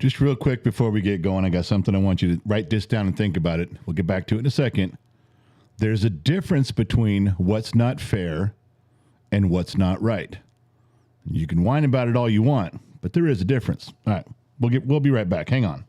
Just real quick before we get going, I got something I want you to write this down and think about it. We'll get back to it in a second. There's a difference between what's not fair and what's not right. You can whine about it all you want, but there is a difference. All right, we'll be right back. Hang on.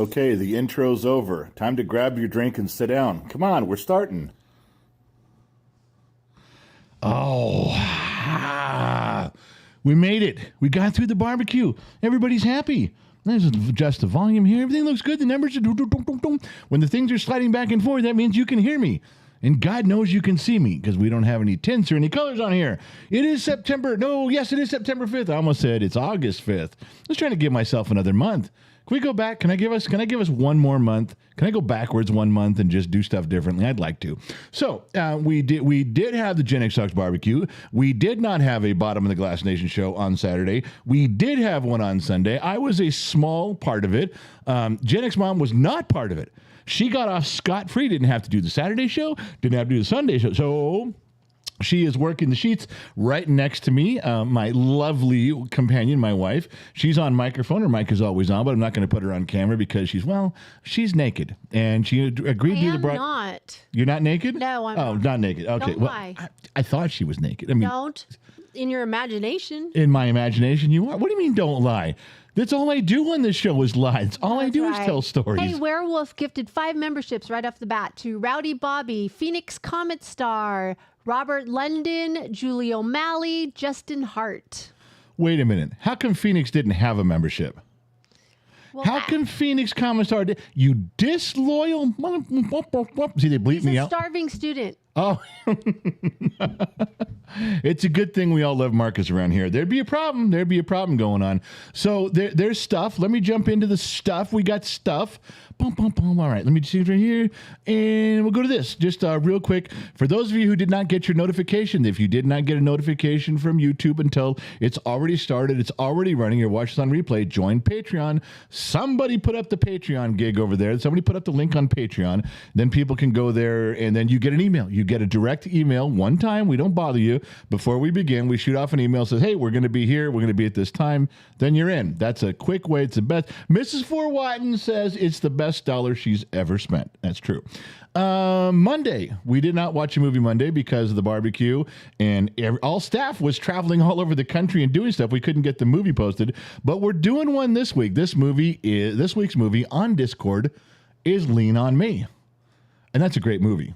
Okay, the intro's over. Time to grab your drink and sit down. Come on, we're starting. Oh, we made it. We got through the barbecue. Everybody's happy. Let's adjust the volume here. Everything looks good. The numbers are when the things are sliding back and forth, that means you can hear me. And God knows you can see me because we don't have any tints or any colors on here. It is September 5th. I almost said it's August 5th. I was trying to give myself another month. Can we go back? Can I give us one more month? Can I go backwards 1 month and just do stuff differently? I'd like to. So we did have the Gen X Talks barbecue. We did not have a Bottom of the Glass Nation show on Saturday. We did have one on Sunday. I was a small part of it. Gen X Mom was not part of it. She got off scot-free, didn't have to do the Saturday show, didn't have to do the Sunday show. So she is working the sheets right next to me, my lovely companion, my wife. She's on microphone. Her mic is always on, but I'm not going to put her on camera because she's naked. And she agreed to do the broad. I'm not. You're not naked? No, I'm not. Not naked. Okay. Don't lie. I thought she was naked. I mean, don't. In your imagination. In my imagination, you are. What do you mean don't lie? That's all I do on this show is lie. That's all I do is tell stories. Hey, Werewolf gifted 5 memberships right off the bat to Rowdy Bobby, Phoenix Comet Star, Robert London, Julie O'Malley, Justin Hart. Wait a minute. How come Phoenix didn't have a membership? Well, how come Phoenix Comet Star did? You disloyal. See, they bleep me out. He's a starving student. Oh, it's a good thing we all love Marcus around here. There'd be a problem. There'd be a problem going on. So there's stuff. Let me jump into the stuff. We got stuff. Boom, boom, boom. All right, let me see it right here. And we'll go to this. Just real quick. For those of you who did not get your notification, if you did not get a notification from YouTube until it's already started, it's already running, you're watching this on replay, join Patreon. Somebody put up the Patreon gig over there. Somebody put up the link on Patreon. Then people can go there, and then you get an email. You get a direct email one time. We don't bother you. Before we begin, we shoot off an email that says, hey, we're going to be here. We're going to be at this time. Then you're in. That's a quick way. It's the best. Mrs. Fort Watton says it's the best dollar she's ever spent. That's true. Monday, we did not watch a movie Monday because of the barbecue, and all staff was traveling all over the country and doing stuff. We couldn't get the movie posted, but we're doing one this week. This week's movie on Discord is Lean on Me, and that's a great movie.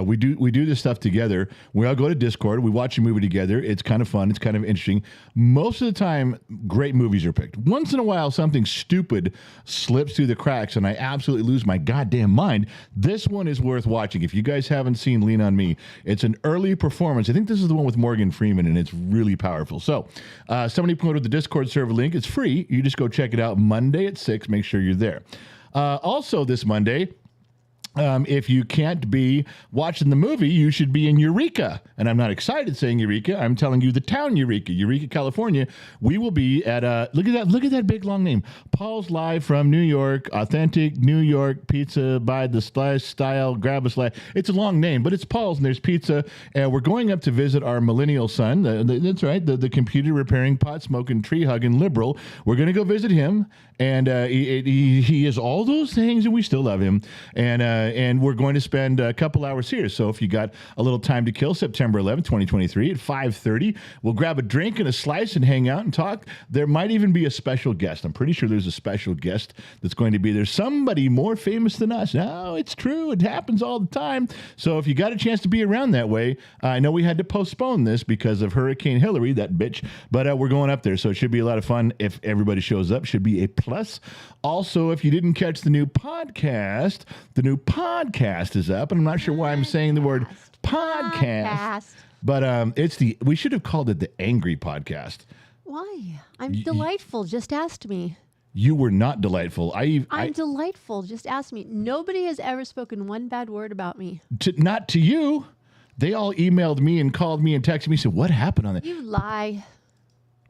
We do this stuff together. We all go to Discord. We watch a movie together. It's kind of fun. It's kind of interesting. Most of the time, great movies are picked. Once in a while, something stupid slips through the cracks, and I absolutely lose my goddamn mind. This one is worth watching. If you guys haven't seen Lean on Me, it's an early performance. I think this is the one with Morgan Freeman, and it's really powerful. So somebody promoted the Discord server link. It's free. You just go check it out Monday at 6. Make sure you're there. Also this Monday, if you can't be watching the movie, you should be in Eureka. And I'm not excited saying Eureka. I'm telling you the town Eureka, California. We will be at, look at that big long name. Paul's Live from New York, authentic New York pizza by the slice style, grab a slice. It's a long name, but it's Paul's and there's pizza. And we're going up to visit our millennial son. That's right. The computer repairing, pot smoking, tree hugging liberal. We're going to go visit him. And he is all those things, and we still love him. And we're going to spend a couple hours here. So if you got a little time to kill, September 11th, 2023 at 5:30, we'll grab a drink and a slice and hang out and talk. There might even be a special guest. I'm pretty sure there's a special guest that's going to be there. Somebody more famous than us. No, it's true. It happens all the time. So if you got a chance to be around that way, I know we had to postpone this because of Hurricane Hillary, that bitch. But we're going up there. So it should be a lot of fun if everybody shows up. Should be a plus. Also, if you didn't catch the new podcast is up, and I'm not sure why I'm saying the word podcast. But we should have called it the Angry Podcast. Why? I'm delightful. Just ask me. You were not delightful. I'm delightful. Just ask me. Nobody has ever spoken one bad word about me. Not to you. They all emailed me and called me and texted me and said, what happened on that? You lie.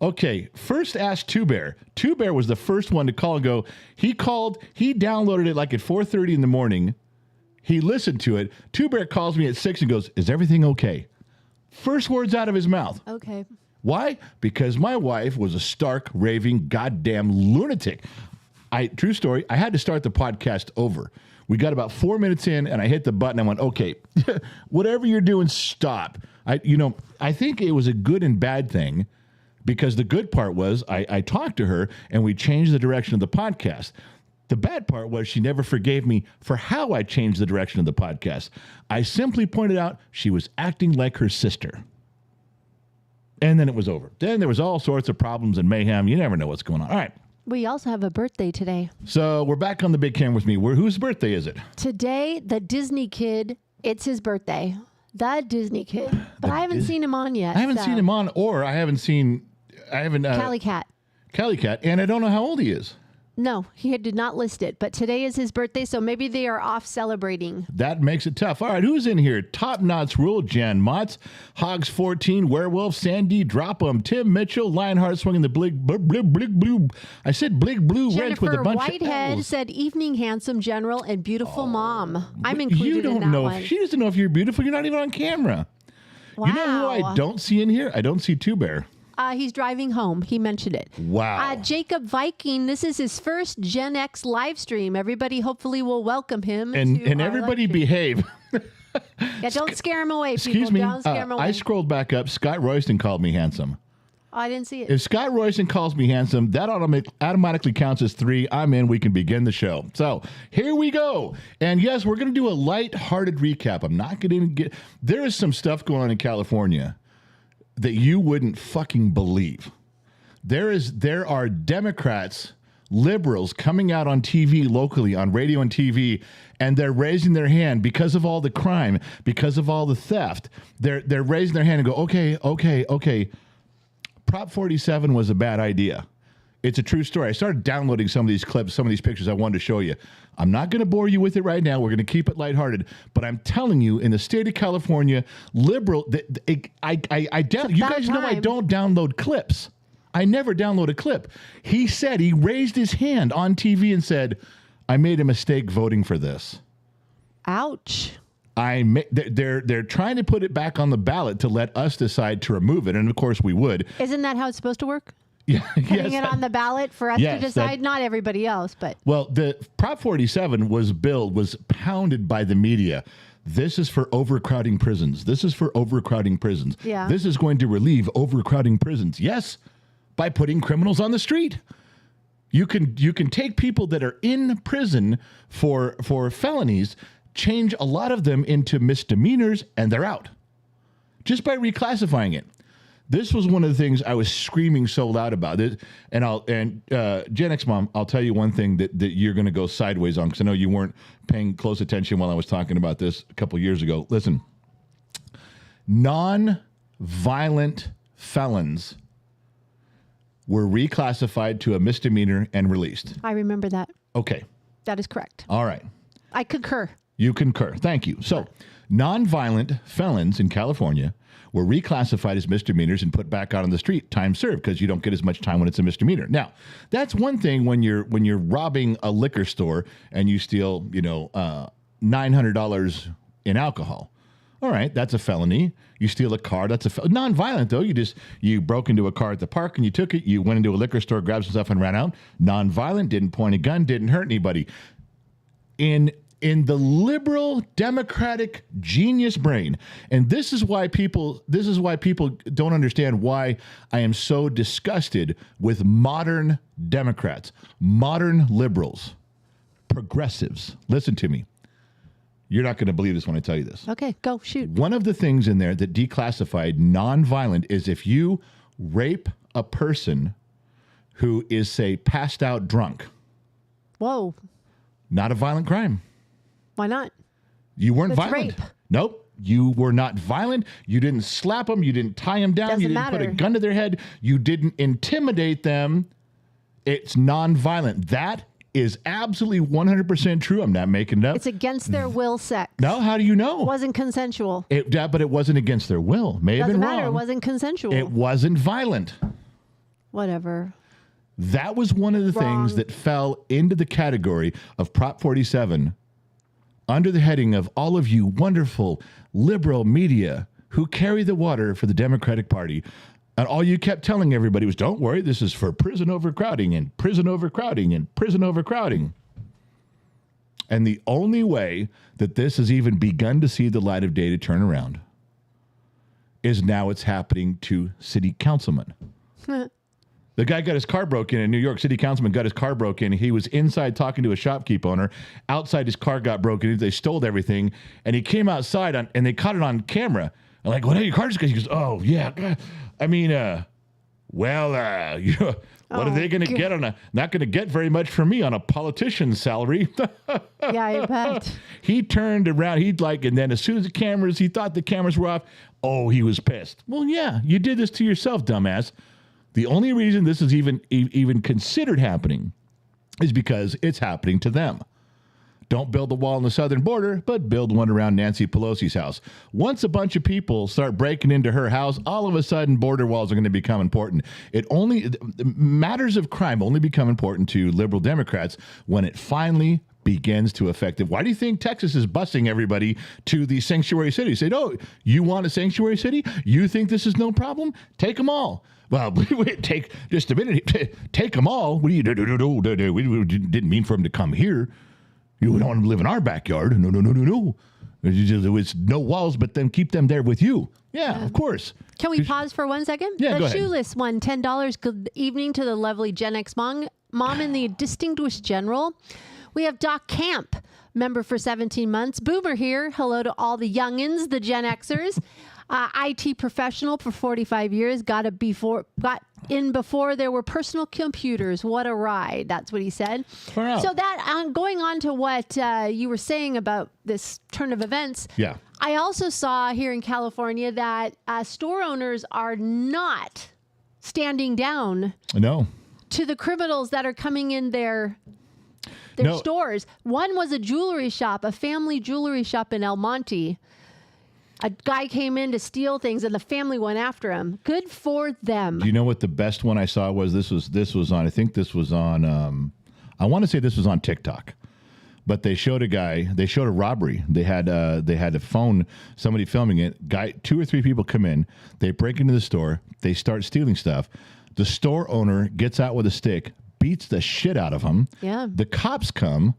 Okay, first ask Two Bear. Two Bear was the first one to call and go. He downloaded it like at 4:30 in the morning. He listened to it. Two Bear calls me at 6 and goes, is everything okay? First words out of his mouth. Okay. Why? Because my wife was a stark, raving, goddamn lunatic. True story, I had to start the podcast over. We got about 4 minutes in, and I hit the button. I went, okay, whatever you're doing, stop. I think it was a good and bad thing. Because the good part was I talked to her and we changed the direction of the podcast. The bad part was she never forgave me for how I changed the direction of the podcast. I simply pointed out she was acting like her sister. And then it was over. Then there was all sorts of problems and mayhem. You never know what's going on. All right. We also have a birthday today. So we're back on the big camera with me. Whose birthday is it? Today, the Disney kid, it's his birthday. The Disney kid. But I haven't seen him on yet. I haven't seen him on, or I haven't. Cali Cat. Cali Cat, and I don't know how old he is. No, he did not list it, but today is his birthday, so maybe they are off celebrating. That makes it tough. All right, who's in here? Top Knots Rule, Jan Motts, Hogs 14, Werewolf, Sandy, Drop 'em, Tim Mitchell, Lionheart swinging the blig blue. I said blig blue wrench with a bunch Whitehead of L's. said, "Evening, handsome general and beautiful mom." I'm included in that one. She doesn't know if you're beautiful. You're not even on camera. Wow. You know who I don't see in here? I don't see Two Bear. He's driving home. He mentioned it. Wow. Jacob Viking, this is his first Gen X live stream. Everybody hopefully will welcome him. And everybody behave. Yeah, don't scare him away, people. Excuse me. Don't scare him away. I scrolled back up. Scott Royston called me handsome. Oh, I didn't see it. If Scott Royston calls me handsome, that automatically counts as 3. I'm in. We can begin the show. So here we go. And yes, we're going to do a light-hearted recap. I'm not going to get... There is some stuff going on in California that you wouldn't fucking believe. There are Democrats, liberals coming out on TV locally, on radio and TV, and they're raising their hand because of all the crime, because of all the theft. They're raising their hand and go, okay. Prop 47 was a bad idea. It's a true story. I started downloading some of these clips, some of these pictures I wanted to show you. I'm not going to bore you with it right now. We're going to keep it lighthearted. But I'm telling you, in the state of California, liberal, you guys know I don't download clips. I never download a clip. He said, he raised his hand on TV and said, I made a mistake voting for this. Ouch. They're trying to put it back on the ballot to let us decide to remove it. And of course we would. Isn't that how it's supposed to work? Yeah, Putting it on the ballot for us to decide, not everybody else, but. Well, the Prop 47 was pounded by the media. This is for overcrowding prisons. This is for overcrowding prisons. Yeah. This is going to relieve overcrowding prisons. Yes, by putting criminals on the street. You can take people that are in prison for felonies, change a lot of them into misdemeanors, and they're out. Just by reclassifying it. This was one of the things I was screaming so loud about it. And Gen X Mom, I'll tell you one thing that you're going to go sideways on, because I know you weren't paying close attention while I was talking about this a couple years ago. Listen, non-violent felons were reclassified to a misdemeanor and released. I remember that. Okay. That is correct. All right. I concur. You concur. Thank you. So, non-violent felons in California were reclassified as misdemeanors and put back out on the street, time served, because you don't get as much time when it's a misdemeanor. Now, that's one thing when you're robbing a liquor store and you steal, $900 in alcohol. All right, that's a felony. You steal a car, that's a non-violent though. You broke into a car at the park and you took it. You went into a liquor store, grabbed some stuff, and ran out. Non-violent, didn't point a gun, didn't hurt anybody. In the liberal democratic genius brain, and this is why people don't understand why I am so disgusted with modern Democrats, modern liberals, progressives. Listen to me. You're not going to believe this when I tell you this. Okay, go shoot. One of the things in there that declassified nonviolent is if you rape a person who is, say, passed out drunk. Whoa. Not a violent crime. Why not? You weren't That's violent. rape. Nope. You were not violent. You didn't slap them. You didn't tie them down. You didn't put a gun to their head. You didn't intimidate them. It's nonviolent. That is absolutely 100% true. I'm not making it up. It's against their will sex. No, how do you know? It wasn't consensual. But it wasn't against their will. May have been wrong. Doesn't matter. It wasn't consensual. It wasn't violent. Whatever. That was one of the things that fell into the category of Prop 47 under the heading of all of you wonderful liberal media who carry the water for the Democratic Party. And all you kept telling everybody was, don't worry, this is for prison overcrowding and prison overcrowding and prison overcrowding. And the only way that this has even begun to see the light of day to turn around is now it's happening to city councilmen. The guy got his car broken in. New York City councilman got his car broken. He was inside talking to a shopkeep owner. Outside, his car got broken. They stole everything. And he came outside and they caught it on camera. I'm like, what are your cars? He goes, oh, yeah. I mean, what are they going to get on not going to get very much from me on a politician's salary. Yeah, I bet. He turned around. And then as soon as he thought the cameras were off, oh, he was pissed. Well, yeah, you did this to yourself, dumbass. The only reason this is even considered happening is because it's happening to them. Don't build a wall on the southern border, but build one around Nancy Pelosi's house. Once a bunch of people start breaking into her house, all of a sudden border walls are going to become important. Matters of crime only become important to liberal Democrats when it finally begins to affect it. Why do you think Texas is busing everybody to the sanctuary cities? Say, oh, you want a sanctuary city? You think this is no problem? Take them all. Well, take just a minute. Take them all. What do you do? We didn't mean for them to come here. You don't want them to live in our backyard. No. It's no walls, but then keep them there with you. Yeah, of course. Can we pause for 1 second? Yeah, go ahead. Shoeless won $10. Good evening to the lovely Gen X mom and the distinguished general. We have Doc Camp, member for 17 months. Boomer here. Hello to all the youngins, the Gen Xers. IT professional for 45 years. Got in before there were personal computers. What a ride. That's what he said. So that going on to what you were saying about this turn of events. Yeah. I also saw here in California that store owners are not standing down. No. To the criminals that are coming in their stores. One was a jewelry shop, a family jewelry shop in El Monte. A guy came in to steal things, and the family went after him. Good for them. Do you know what the best one I saw was? This was on. I think this was on. I want to say this was on TikTok, but they showed a guy. They showed a robbery. They had a phone. Somebody filming it. 2 or 3 people come in. They break into the store. They start stealing stuff. The store owner gets out with a stick, beats the shit out of them. Yeah. The cops come,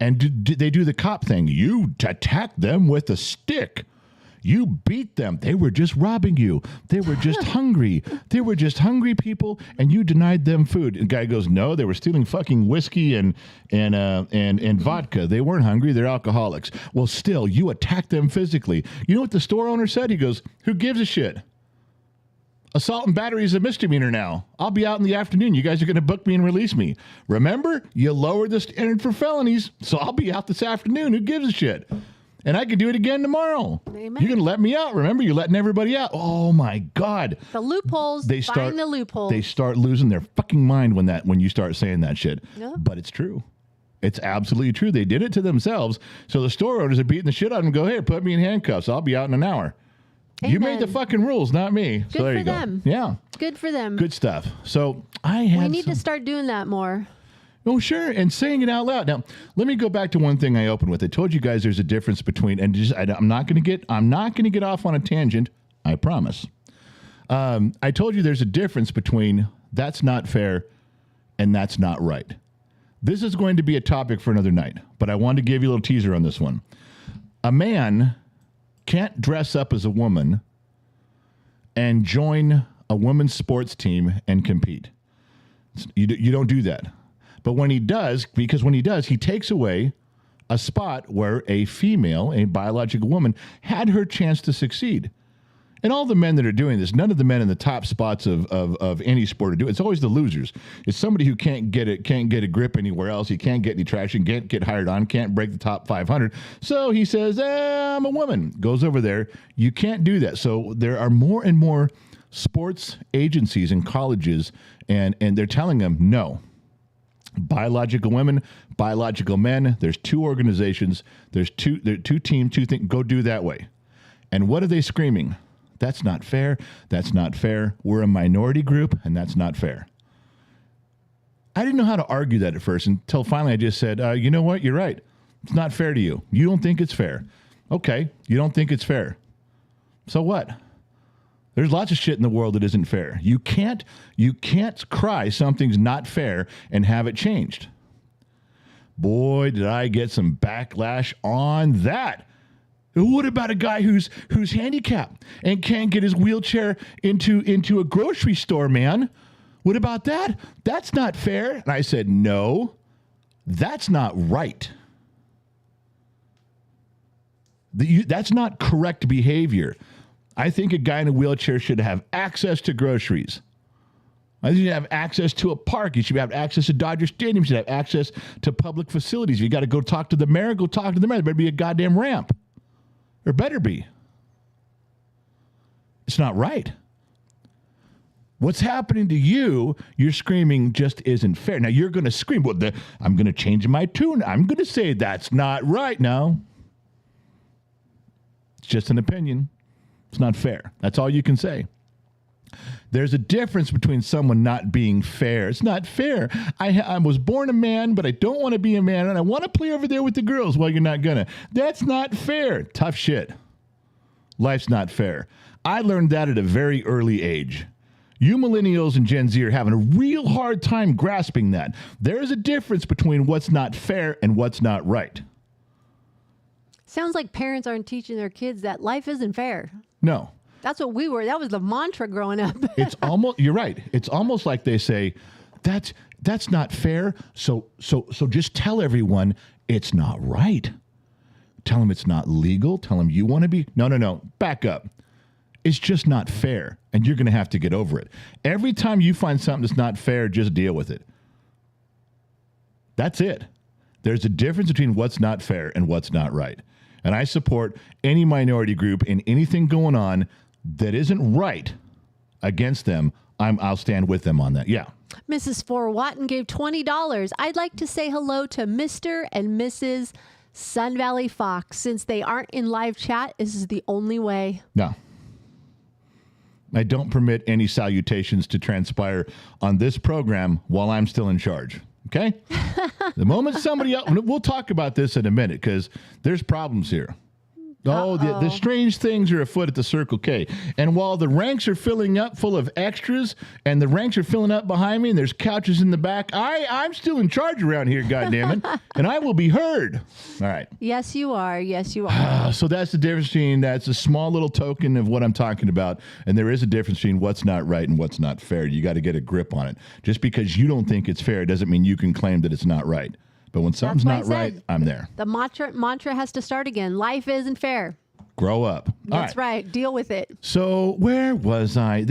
and they do the cop thing. You attack them with a stick. You beat them. They were just robbing you. They were just hungry. They were just hungry people, and you denied them food. And the guy goes, no, they were stealing fucking whiskey and vodka. They weren't hungry. They're alcoholics. Well, still, you attacked them physically. You know what the store owner said? He goes, who gives a shit? Assault and battery is a misdemeanor now. I'll be out in the afternoon. You guys are going to book me and release me. Remember, you lowered the standard for felonies, so I'll be out this afternoon. Who gives a shit? And I could do it again tomorrow. Amen. You're going to let me out. Remember, you're letting everybody out. Oh, my God. The loopholes. Find the loopholes. They start losing their fucking mind when you start saying that shit. Yeah. But it's true. It's absolutely true. They did it to themselves. So the store owners are beating the shit out of them. Go, hey, put me in handcuffs. I'll be out in an hour. Amen. You made the fucking rules, not me. Good so there for you go. them. Yeah. Good for them. Good stuff. So we need to start doing that more. Oh, sure. And saying it out loud. Now, let me go back to one thing I opened with. I told you guys there's a difference between, I'm not going to get off on a tangent. I promise. I told you there's a difference between that's not fair and that's not right. This is going to be a topic for another night, but I wanted to give you a little teaser on this one. A man can't dress up as a woman and join a women's sports team and compete. You don't do that. But when he does, he takes away a spot where a female, a biological woman, had her chance to succeed. And all the men that are doing this, none of the men in the top spots of any sport are doing it. It's always the losers. It's somebody who can't get a grip anywhere else. He can't get any traction, can't get hired on, can't break the top 500. So he says, I'm a woman. Goes over there. You can't do that. So there are more and more sports agencies and colleges, and they're telling them, no. Biological women, biological men. There's 2 organizations. There's 2 teams, 2 things. Go do that way. And what are they screaming? That's not fair. That's not fair. We're a minority group, and that's not fair. I didn't know how to argue that at first until finally I just said, you know what? You're right. It's not fair to you. You don't think it's fair. Okay, you don't think it's fair. So what? There's lots of shit in the world that isn't fair. You can't cry something's not fair and have it changed. Boy, did I get some backlash on that. What about a guy who's handicapped and can't get his wheelchair into a grocery store, man? What about that? That's not fair. And I said, no, that's not right. That's not correct behavior. I think a guy in a wheelchair should have access to groceries. I think you should have access to a park. You should have access to Dodger Stadium. You should have access to public facilities. If you got to go talk to the mayor, go talk to the mayor. There better be a goddamn ramp. There better be. It's not right. What's happening to you, you're screaming just isn't fair. Now, you're going to scream, well, I'm going to change my tune. I'm going to say that's not right. No. It's just an opinion. It's not fair. That's all you can say. There's a difference between someone not being fair. It's not fair. I was born a man, but I don't want to be a man, and I want to play over there with the girls. Well, you're not going to. That's not fair. Tough shit. Life's not fair. I learned that at a very early age. You millennials and Gen Z are having a real hard time grasping that. There is a difference between what's not fair and what's not right. Sounds like parents aren't teaching their kids that life isn't fair. No. That's what we were. That was the mantra growing up. It's almost, you're right. It's almost like they say, that's not fair. So just tell everyone it's not right. Tell them it's not legal. Tell them you want to be. No. Back up. It's just not fair. And you're going to have to get over it. Every time you find something that's not fair, just deal with it. That's it. There's a difference between what's not fair and what's not right. And I support any minority group in anything going on that isn't right against them. I'll stand with them on that. Yeah. Mrs. Four Watton gave $20. I'd like to say hello to Mr. and Mrs. Sun Valley Fox. Since they aren't in live chat, this is the only way. No. I don't permit any salutations to transpire on this program while I'm still in charge. Okay? The moment somebody else, we'll talk about this in a minute because there's problems here. Oh, the strange things are afoot at the Circle K. And while the ranks are filling up full of extras and the ranks are filling up behind me and there's couches in the back, I'm still in charge around here, goddammit, and I will be heard. All right. Yes, you are. Yes, you are. So that's the difference between, that's a small little token of what I'm talking about. And there is a difference between what's not right and what's not fair. You got to get a grip on it. Just because you don't think it's fair doesn't mean you can claim that it's not right. But when something's not right, I'm there. The mantra has to start again. Life isn't fair. Grow up. That's right. Deal with it. So where was I?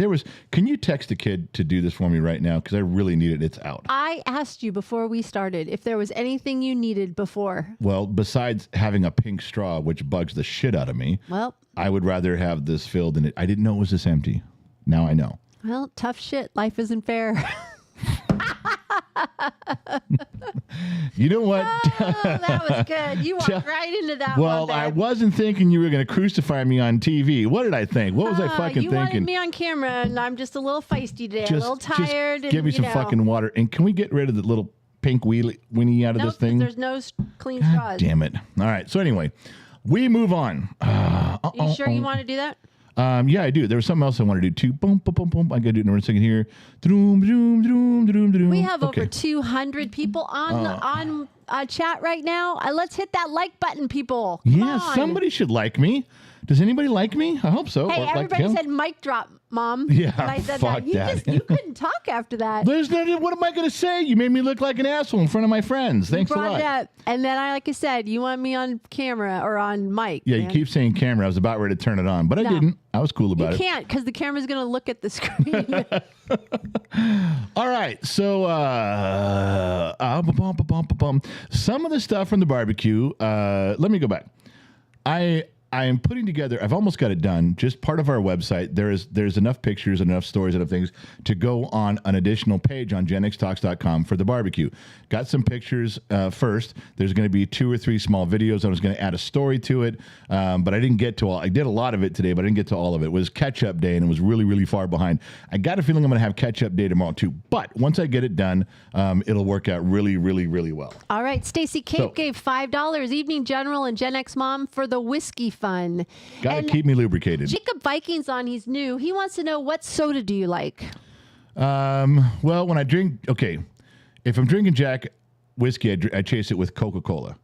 Can you text a kid to do this for me right now? Because I really need it. It's out. I asked you before we started if there was anything you needed before. Well, besides having a pink straw, which bugs the shit out of me, I would rather have this filled in it. I didn't know it was this empty. Now I know. Well, tough shit. Life isn't fair. You know what? That was good. You walked right into that one. Well, I wasn't thinking you were going to crucify me on TV. What did I think? What was I fucking you thinking? You wanted me on camera, and I'm just a little feisty today, a little tired. Just give me some fucking water. And can we get rid of the little pink weenie out of this thing? There's no clean straws. Damn it. All right. So anyway, we move on. You sure you want to do that? Yeah, I do. There was something else I want to do too. Boom, boom, boom, boom. I got to do it in a second here. We have over 200 people on chat right now. Let's hit that like button, people. Yeah, somebody should like me. Does anybody like me? I hope so. Hey, everybody said mic drop, Mom. Yeah, and I said fuck that. You couldn't talk after that. There's no, what am I going to say? You made me look like an asshole in front of my friends. Thanks a lot. And then like I said, you want me on camera or on mic. Yeah, man. You keep saying camera. I was about ready to turn it on, but I didn't. I was cool about it. You can't because the camera's going to look at the screen. All right. So some of the stuff from the barbecue, let me go back. I am putting together, I've almost got it done, just part of our website. There's enough pictures and enough stories and enough things to go on an additional page on genxtalks.com for the barbecue. Got some pictures first. There's going to be 2 or 3 small videos. I was going to add a story to it, but I didn't get to all. I did a lot of it today, but I didn't get to all of it. It was catch-up day, and it was really, really far behind. I got a feeling I'm going to have catch-up day tomorrow, too. But once I get it done, it'll work out really, really, really well. All right. Stacy Cape gave $5, Evening General and Gen X Mom, for the whiskey fund. Got to keep me lubricated. Jacob Viking's on. He's new. He wants to know, what soda do you like? Well, when I drink, if I'm drinking Jack whiskey, I chase it with Coca-Cola.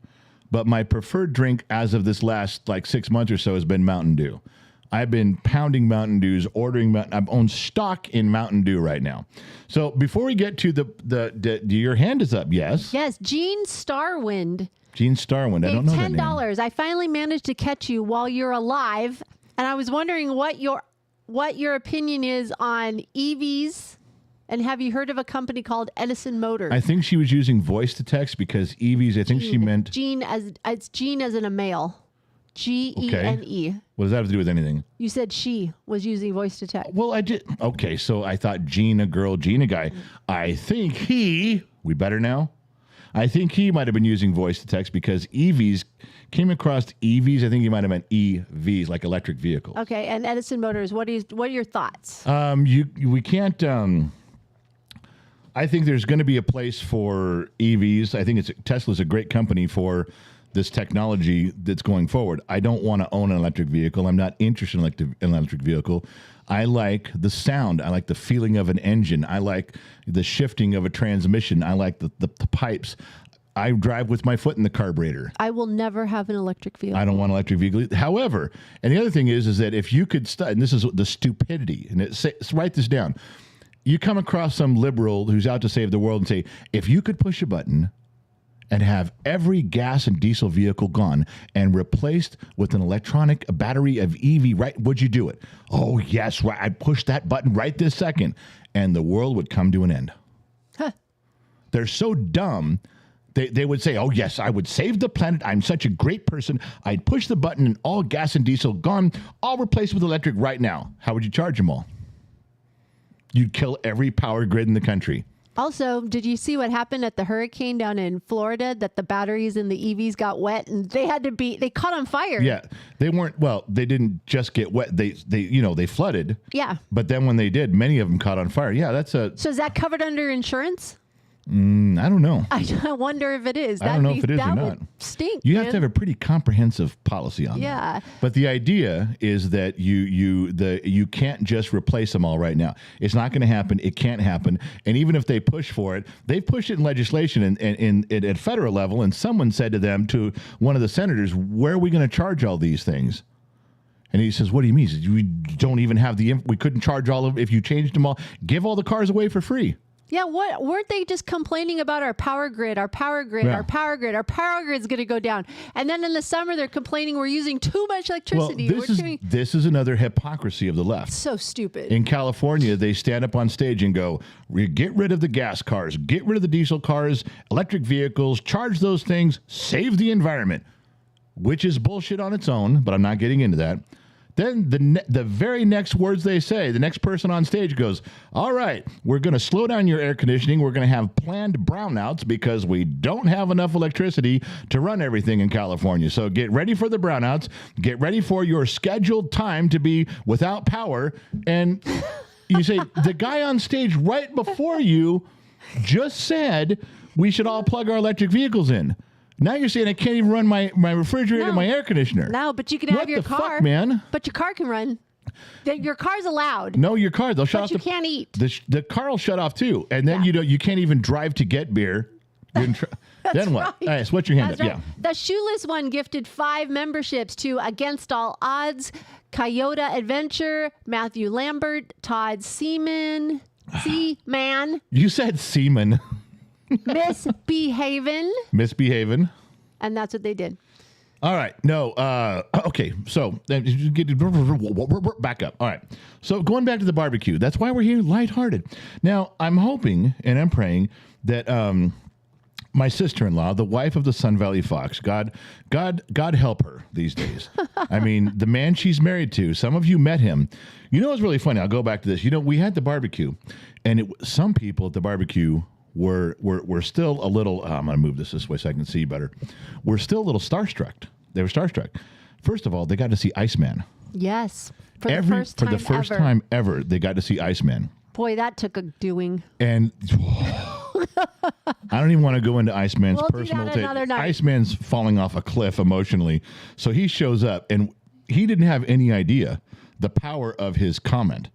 But my preferred drink as of this last 6 months or so has been Mountain Dew. I've been pounding Mountain Dews, ordering I've owned stock in Mountain Dew right now. So before we get to the your hand is up, yes? Yes, Gene Starwind. Gene Starwind, I don't know that name. $10. I finally managed to catch you while you're alive, and I was wondering what your opinion is on EVs. And have you heard of a company called Edison Motors? I think she was using voice to text because EVs, I think she meant... Gene as in a male. Gene. What does that have to do with anything? You said she was using voice to text. Well, I did. Okay, so I thought Gene a girl, Gene a guy. I think we better now? I think he might have been using voice to text because EVs came across EVs. I think he might have meant EVs, like electric vehicles. Okay, and Edison Motors, what are your thoughts? We can't... I think there's going to be a place for EVs. I think Tesla's a great company for this technology that's going forward. I don't want to own an electric vehicle. I'm not interested in an electric vehicle. I like the sound. I like the feeling of an engine. I like the shifting of a transmission. I like the pipes. I drive with my foot in the carburetor. I will never have an electric vehicle. I don't want an electric vehicle. However, and the other thing is that if you could and this is the stupidity, and write this down. You come across some liberal who's out to save the world and say, if you could push a button and have every gas and diesel vehicle gone and replaced with an electronic battery of EV, right, would you do it? Oh, yes, right. I'd push that button right this second, and the world would come to an end. Huh. They're so dumb. They would say, oh, yes, I would save the planet. I'm such a great person. I'd push the button and all gas and diesel gone, all replaced with electric right now. How would you charge them all? You'd kill every power grid in the country. Also, did you see what happened at the hurricane down in Florida, that the batteries in the EVs got wet and they caught on fire? Yeah, they didn't just get wet. They flooded. Yeah. But then when they did, many of them caught on fire. Yeah, So is that covered under insurance? I don't know. I wonder if it is. I don't know if it is or not. Stink. You have to have a pretty comprehensive policy on that. Yeah. But the idea is that you can't just replace them all right now. It's not going to happen. It can't happen. And even if they push for it, they've pushed it in legislation at federal level. And someone said to them, to one of the senators, where are we going to charge all these things? And he says, what do you mean? He says, we don't even have we couldn't charge all of, if you changed them all, give all the cars away for free. Yeah, weren't they just complaining about our power grid? Yeah. Our power grid's going to go down. And then in the summer, they're complaining we're using too much electricity. Well, this is another hypocrisy of the left. So stupid. In California, they stand up on stage and go, get rid of the gas cars, get rid of the diesel cars, electric vehicles, charge those things, save the environment, which is bullshit on its own, but I'm not getting into that. Then the very next words they say, the next person on stage goes, all right, we're going to slow down your air conditioning. We're going to have planned brownouts because we don't have enough electricity to run everything in California. So get ready for the brownouts. Get ready for your scheduled time to be without power. And you say, the guy on stage right before you just said we should all plug our electric vehicles in. Now you're saying I can't even run my refrigerator and my air conditioner. No, but you can have your car. What the fuck, man? But your car can run. Your car's allowed. No, your car. They'll shut off. But you can't eat. The car will shut off too. And then you can't even drive to get beer. Then what? Right. All right, so what's your hand up? Right. Yeah. The Shoeless One gifted 5 memberships to Against All Odds, Coyote Adventure, Matthew Lambert, Todd Seaman. You said Seaman. Misbehaving. And that's what they did. All right. No. Okay. So back up. All right. So going back to the barbecue, that's why we're here, lighthearted. Now, I'm hoping and I'm praying that my sister-in-law, the wife of the Sun Valley Fox, God help her these days. I mean, the man she's married to, some of you met him. You know what's really funny? I'll go back to this. We had the barbecue, and some people at the barbecue were still a little, I'm going to move this way so I can see better. We're still a little starstruck. They were starstruck. First of all, they got to see Iceman. Yes. For the first time ever, they got to see Iceman. Boy, that took a doing. And I don't even want to go into Iceman's personal take. Iceman's falling off a cliff emotionally. So he shows up, and he didn't have any idea the power of his comment.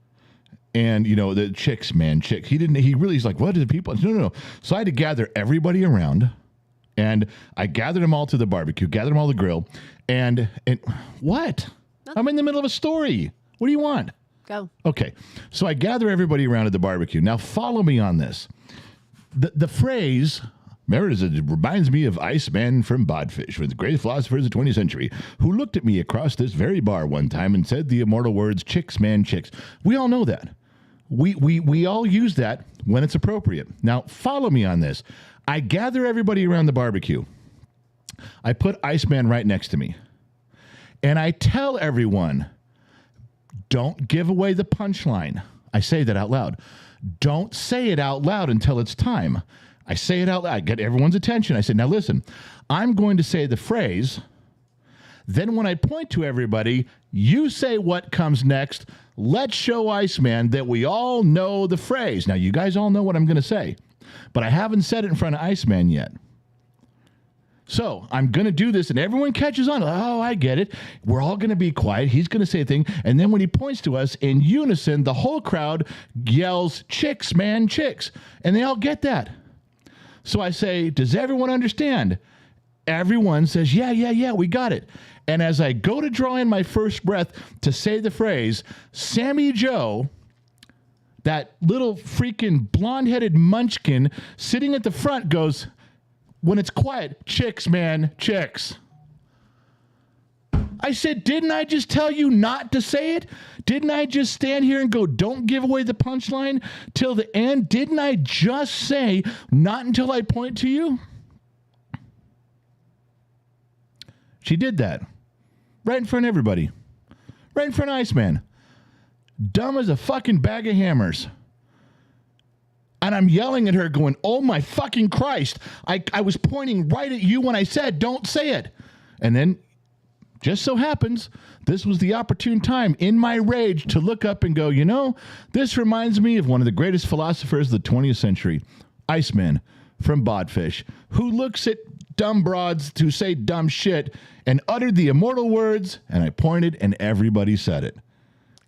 And, the chicks. He's like, what is people? No. So I had to gather everybody around, and I gathered them all to the barbecue, gathered them all to the grill. And what? I'm in the middle of a story. What do you want? Go. Okay. So I gather everybody around at the barbecue. Now follow me on this. The phrase, remember, it reminds me of Iceman from Bodfish, one of the great philosophers of the 20th century, who looked at me across this very bar one time and said the immortal words, chicks, man, chicks. We all know that. We all use that when it's appropriate. Now, follow me on this. I gather everybody around the barbecue. I put Iceman right next to me. And I tell everyone, don't give away the punchline. I say that out loud. Don't say it out loud until it's time. I say it out loud. I get everyone's attention. I say, now listen, I'm going to say the phrase. Then when I point to everybody, you say what comes next. Let's show Iceman that we all know the phrase. Now, you guys all know what I'm going to say, but I haven't said it in front of Iceman yet. So I'm going to do this, and everyone catches on. Oh, I get it. We're all going to be quiet. He's going to say a thing. And then when he points to us, in unison, the whole crowd yells, chicks, man, chicks. And they all get that. So I say, does everyone understand? Everyone says, yeah, we got it. And as I go to draw in my first breath to say the phrase, Sammy Joe, that little freaking blonde-headed munchkin sitting at the front goes, when it's quiet, chicks, man, chicks. I said, didn't I just tell you not to say it? Didn't I just stand here and go, don't give away the punchline till the end? Didn't I just say, not until I point to you? She did that. Right in front of everybody. Right in front of Iceman. Dumb as a fucking bag of hammers. And I'm yelling at her going, oh my fucking Christ. I was pointing right at you when I said, don't say it. And then, just so happens, this was the opportune time in my rage to look up and go, you know, this reminds me of one of the greatest philosophers of the 20th century, Iceman from Bodfish, who looks at dumb broads who say dumb shit and uttered the immortal words, and I pointed and everybody said it.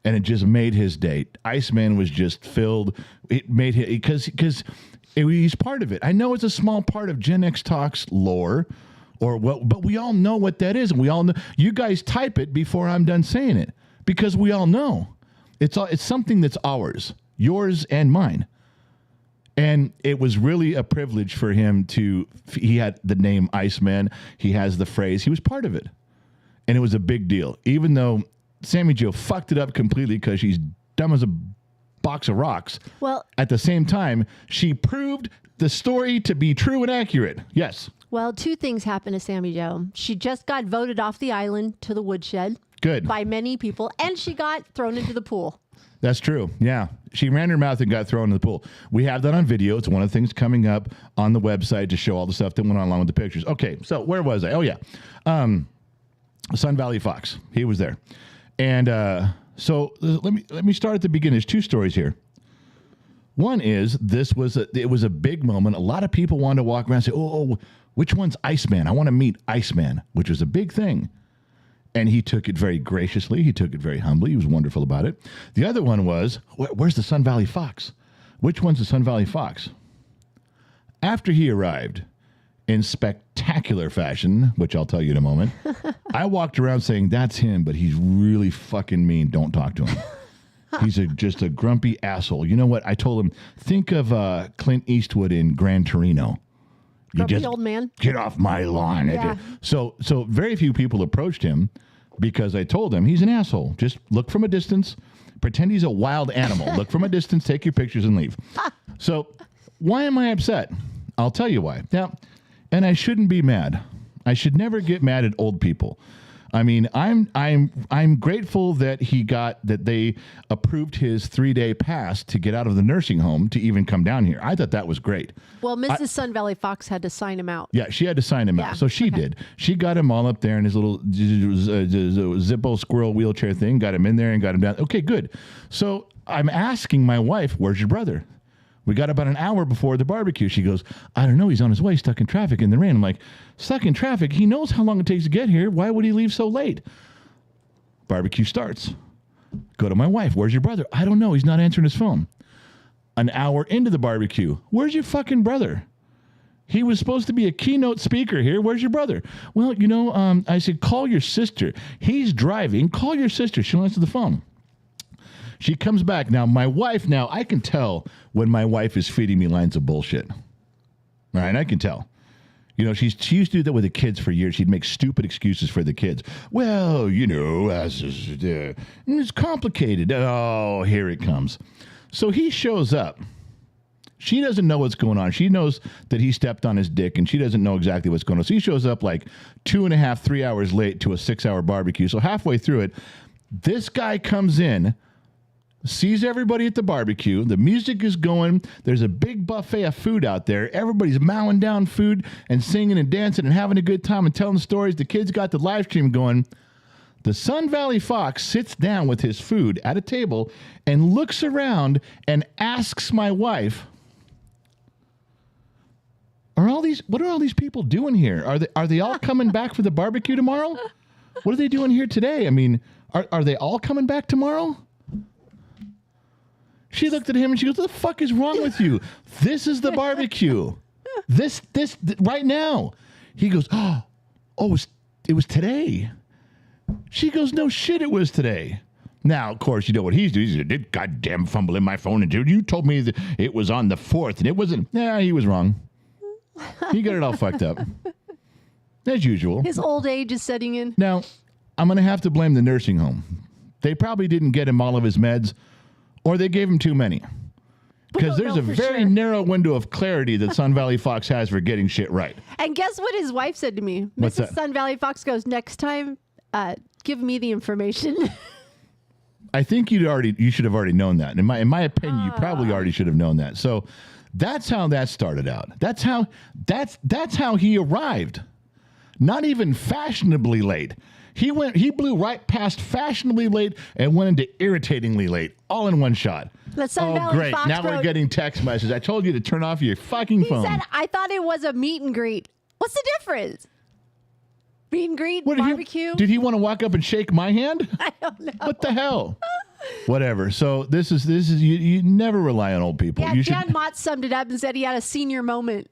And it just made his day. Iceman was just filled. It made him, because he's part of it. I know it's a small part of Gen X Talks lore, or what, but we all know what that is, and we all know. You guys type it before I'm done saying it, because we all know it's something that's ours, yours and mine. And it was really a privilege for him to. He had the name Iceman. He has the phrase. He was part of it, and it was a big deal, even though Sammy Joe fucked it up completely because she's dumb as a box of rocks. Well, at the same time, she proved the story to be true and accurate. Yes. Well, two things happened to Sammy Joe. She just got voted off the island to the woodshed. Good. By many people, and she got thrown into the pool. That's true. Yeah. She ran her mouth and got thrown in the pool. We have that on video. It's one of the things coming up on the website to show all the stuff that went on along with the pictures. Okay. So where was I? Oh, yeah. Sun Valley Fox. He was there. And so let me start at the beginning. There's two stories here. One is it was a big moment. A lot of people wanted to walk around and say, oh, which one's Iceman? I want to meet Iceman, which was a big thing. And he took it very graciously. He took it very humbly. He was wonderful about it. The other one was, where's the Sun Valley Fox? Which one's the Sun Valley Fox? After he arrived, in spectacular fashion, which I'll tell you in a moment, I walked around saying, that's him, but he's really fucking mean. Don't talk to him. He's just a grumpy asshole. You know what? I told him, think of Clint Eastwood in Gran Torino. Grumpy old man. Get off my lawn. Yeah. So very few people approached him because I told him he's an asshole. Just look from a distance. Pretend he's a wild animal. Look from a distance, take your pictures, and leave. So why am I upset? I'll tell you why. Now, and I shouldn't be mad. I should never get mad at old people. I mean, I'm grateful that they approved his 3-day pass to get out of the nursing home to even come down here. I thought that was great. Well, Mrs. Sun Valley Fox had to sign him out. Yeah, she had to sign him out. So she did. She got him all up there in his little Zippo squirrel wheelchair thing, got him in there and got him down. Okay, good. So I'm asking my wife, where's your brother? We got about an hour before the barbecue. She goes, I don't know. He's on his way, stuck in traffic in the rain. I'm like, stuck in traffic? He knows how long it takes to get here. Why would he leave so late? Barbecue starts. Go to my wife. Where's your brother? I don't know. He's not answering his phone. An hour into the barbecue. Where's your fucking brother? He was supposed to be a keynote speaker here. Where's your brother? Well, I said, call your sister. He's driving. Call your sister. She'll answer the phone. She comes back. Now, my wife, I can tell when my wife is feeding me lines of bullshit. All right, I can tell. She used to do that with the kids for years. She'd make stupid excuses for the kids. Well, it's complicated. Oh, here it comes. So he shows up. She doesn't know what's going on. She knows that he stepped on his dick, and she doesn't know exactly what's going on. So he shows up like 2.5, 3 hours late to a 6-hour barbecue. So halfway through it, this guy comes in, sees everybody at the barbecue. The music is going. There's a big buffet of food out there. Everybody's mowing down food and singing and dancing and having a good time and telling stories. The kids got the live stream going. The Sun Valley Fox sits down with his food at a table and looks around and asks my wife, what are all these people doing here? Are they all coming back for the barbecue tomorrow? What are they doing here today? I mean, are they all coming back tomorrow? She looked at him and she goes, what the fuck is wrong with you? This is the barbecue. This right now. He goes, oh, it was today. She goes, no shit, it was today. Now, of course, you know what he's doing. He's a goddamn fumble in my phone. And dude, you told me that it was on the 4th and it wasn't. Nah, he was wrong. He got it all fucked up. As usual. His old age is setting in. Now, I'm going to have to blame the nursing home. They probably didn't get him all of his meds, or they gave him too many. Because there's a very narrow window of clarity that Sun Valley Fox has for getting shit right. And guess what his wife said to me? What's Mrs. that? Sun Valley Fox goes, next time, give me the information. I think you should have already known that. In my opinion, you probably already should have known that. So that's how that started out. That's how he arrived. Not even fashionably late. He blew right past fashionably late and went into irritatingly late, all in one shot. The Sun Valley great. Fox Now we're getting text messages. I told you to turn off your fucking phone. He said, I thought it was a meet and greet. What's the difference? Meet and greet, barbecue? Did he want to walk up and shake my hand? I don't know. What the hell? Whatever. So this is you never rely on old people. Yeah, Jan Mott summed it up and said he had a senior moment.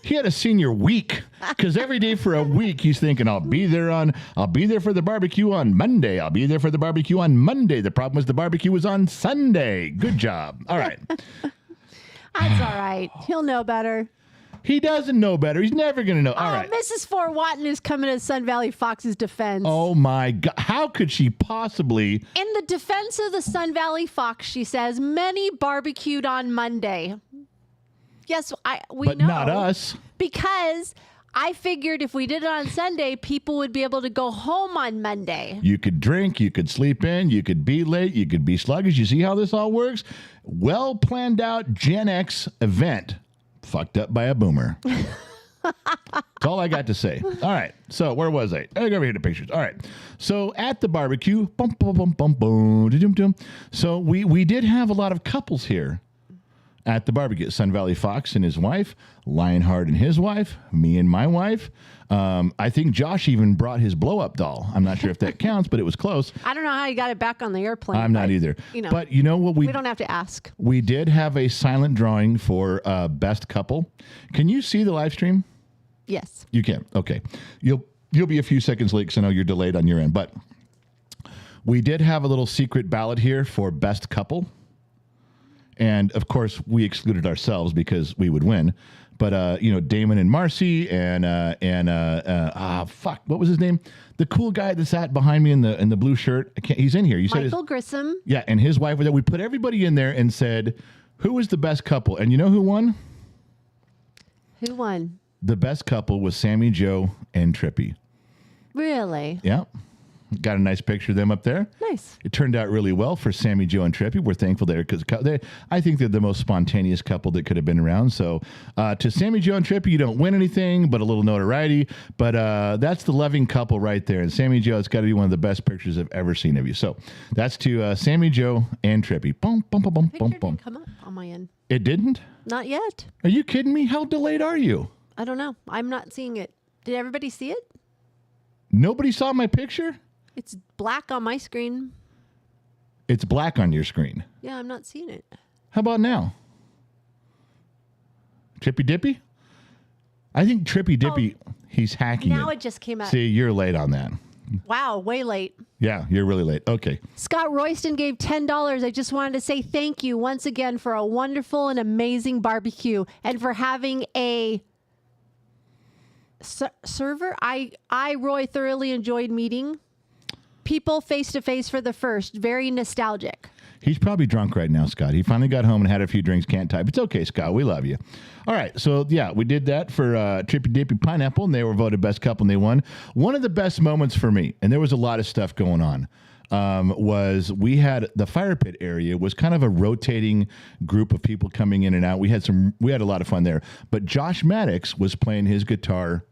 He had a senior week because every day for a week he's thinking, I'll be there for the barbecue on Monday. I'll be there for the barbecue on Monday. The problem was the barbecue was on Sunday. Good job. All right. That's all right. He'll know better. He doesn't know better. He's never going to know. All right. Mrs. Fort Watton is coming to Sun Valley Fox's defense. Oh, my God. How could she possibly? In the defense of the Sun Valley Fox, she says, many barbecued on Monday. Yes, we know. But not us. Because I figured if we did it on Sunday, people would be able to go home on Monday. You could drink, you could sleep in, you could be late, you could be sluggish. You see how this all works? Well planned out Gen X event. Fucked up by a boomer. That's all I got to say. All right. So where was I? I go over here to pictures. All right. So at the barbecue, so we did have a lot of couples here at the barbecue. Sun Valley Fox and his wife, Lionheart and his wife, me and my wife. I think Josh even brought his blow-up doll. I'm not sure if that counts, but it was close. I don't know how you got it back on the airplane. I'm not either. But you know what? We don't have to ask. We did have a silent drawing for best couple. Can you see the live stream? Yes. You can. Okay. You'll be a few seconds late because I know you're delayed on your end. But we did have a little secret ballot here for best couple. And, of course, we excluded ourselves because we would win. But, Damon and Marcy and what was his name? The cool guy that sat behind me in the blue shirt. He's in here. You said Michael Grissom. Yeah, and his wife was there. We put everybody in there and said, who was the best couple? And you know who won? Who won? The best couple was Sammy Joe and Trippy. Really? Yeah. Got a nice picture of them up there. Nice. It turned out really well for Sammy Joe and Trippy. We're thankful there because I think they're the most spontaneous couple that could have been around. So to Sammy Joe and Trippy, you don't win anything but a little notoriety. But that's the loving couple right there. And Sammy Joe, it's got to be one of the best pictures I've ever seen of you. So that's to Sammy Joe and Trippy. Boom, boom, boom, boom, boom, boom. Didn't come up on my end. It didn't? Not yet. Are you kidding me? How delayed are you? I don't know. I'm not seeing it. Did everybody see it? Nobody saw my picture? It's black on my screen. It's black on your screen. Yeah, I'm not seeing it. How about now? Chippy Dippy? I think Trippy Dippy, he's hacking Now it. it just came out. See, you're late on that. Wow, way late. Yeah, you're really late. Okay. Scott Royston gave $10. I just wanted to say thank you once again for a wonderful and amazing barbecue and for having a server. Roy, thoroughly enjoyed meeting people face to face for the first. Very nostalgic. He's probably drunk right now, Scott. He finally got home and had a few drinks, can't type. It's okay, Scott. We love you. All right. So, yeah, we did that for Trippy Dippy Pineapple, and they were voted best couple, and they won. One of the best moments for me, and there was a lot of stuff going on, was we had the fire pit area was kind of a rotating group of people coming in and out. We had a lot of fun there. But Josh Maddox was playing his guitar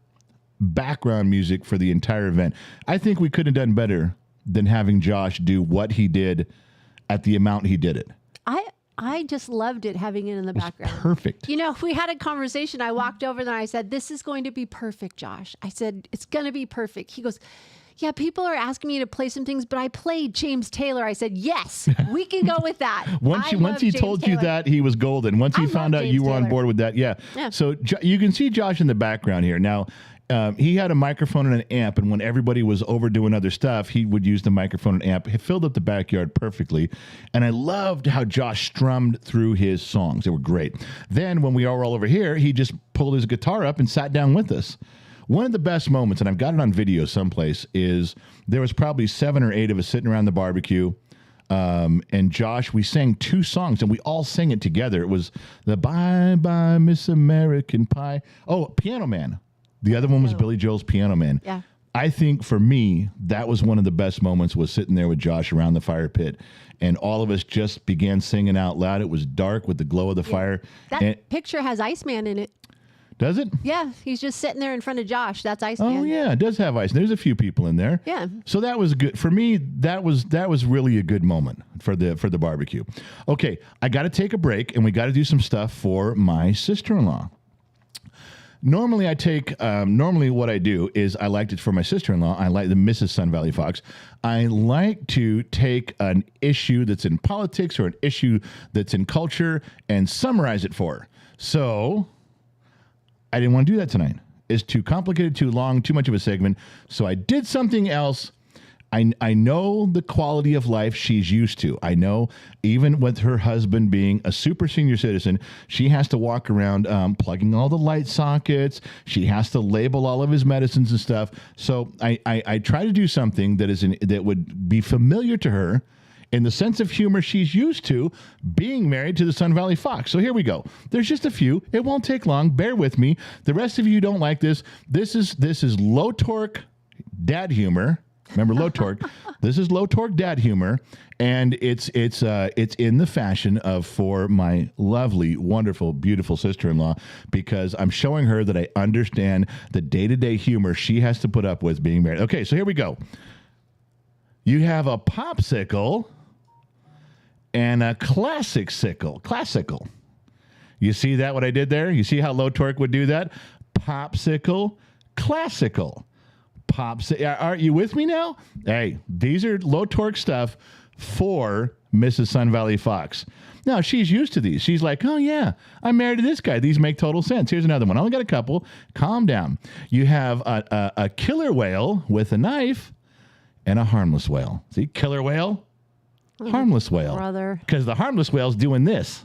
background music for the entire event. I think we couldn't have done better than having Josh do what he did at the amount he did it. I just loved it, having it in the background. Perfect. You know, we had a conversation. I walked over there and I said, this is going to be perfect, Josh. I said, it's going to be perfect. He goes, yeah, people are asking me to play some things, but I played James Taylor. I said, yes, we can go with that. Once he told you that, he was golden. Once he found out you were on board with that, yeah. So you can see Josh in the background here. Now, he had a microphone and an amp, and when everybody was overdoing other stuff, he would use the microphone and amp. It filled up the backyard perfectly, and I loved how Josh strummed through his songs. They were great. Then when we were all over here, he just pulled his guitar up and sat down with us. One of the best moments, and I've got it on video someplace, is there was probably 7 or 8 of us sitting around the barbecue, and Josh, we sang 2 songs, and we all sang it together. It was the Bye Bye Miss American Pie. Oh, Piano Man. The other one was Billy Joel's Piano Man. Yeah. I think for me, that was one of the best moments, was sitting there with Josh around the fire pit, and all of us just began singing out loud. It was dark with the glow of the fire. That picture has Iceman in it. Does it? Yeah, he's just sitting there in front of Josh. That's Iceman. Oh yeah, it does have ice. There's a few people in there. Yeah. So that was good for me. That was really a good moment for the barbecue. Okay, I got to take a break, and we got to do some stuff for my sister-in-law. Normally, normally what I do is I liked it for my sister-in-law. I like the Mrs. Sun Valley Fox. I like to take an issue that's in politics or an issue that's in culture and summarize it for her. So I didn't want to do that tonight. It's too complicated, too long, too much of a segment. So I did something else. I know the quality of life she's used to. I know even with her husband being a super senior citizen, she has to walk around plugging all the light sockets. She has to label all of his medicines and stuff. So I try to do something that would be familiar to her in the sense of humor she's used to being married to the Sun Valley Fox. So here we go. There's just a few. It won't take long. Bear with me. The rest of you don't like this. This is low torque dad humor. Remember low torque. This is low torque dad humor, and it's in the fashion of for my lovely, wonderful, beautiful sister-in-law, because I'm showing her that I understand the day-to-day humor she has to put up with being married. Okay, so here we go. You have a popsicle and a classical. You see that what I did there? You see how low torque would do that? Popsicle, classical. Aren't you with me now? Hey, these are low torque stuff for Mrs. Sun Valley Fox. Now, she's used to these. She's like, oh, yeah, I'm married to this guy. These make total sense. Here's another one. I only got a couple. Calm down. You have a killer whale with a knife and a harmless whale. See, killer whale, harmless whale. Brother. Because the harmless whale's doing this.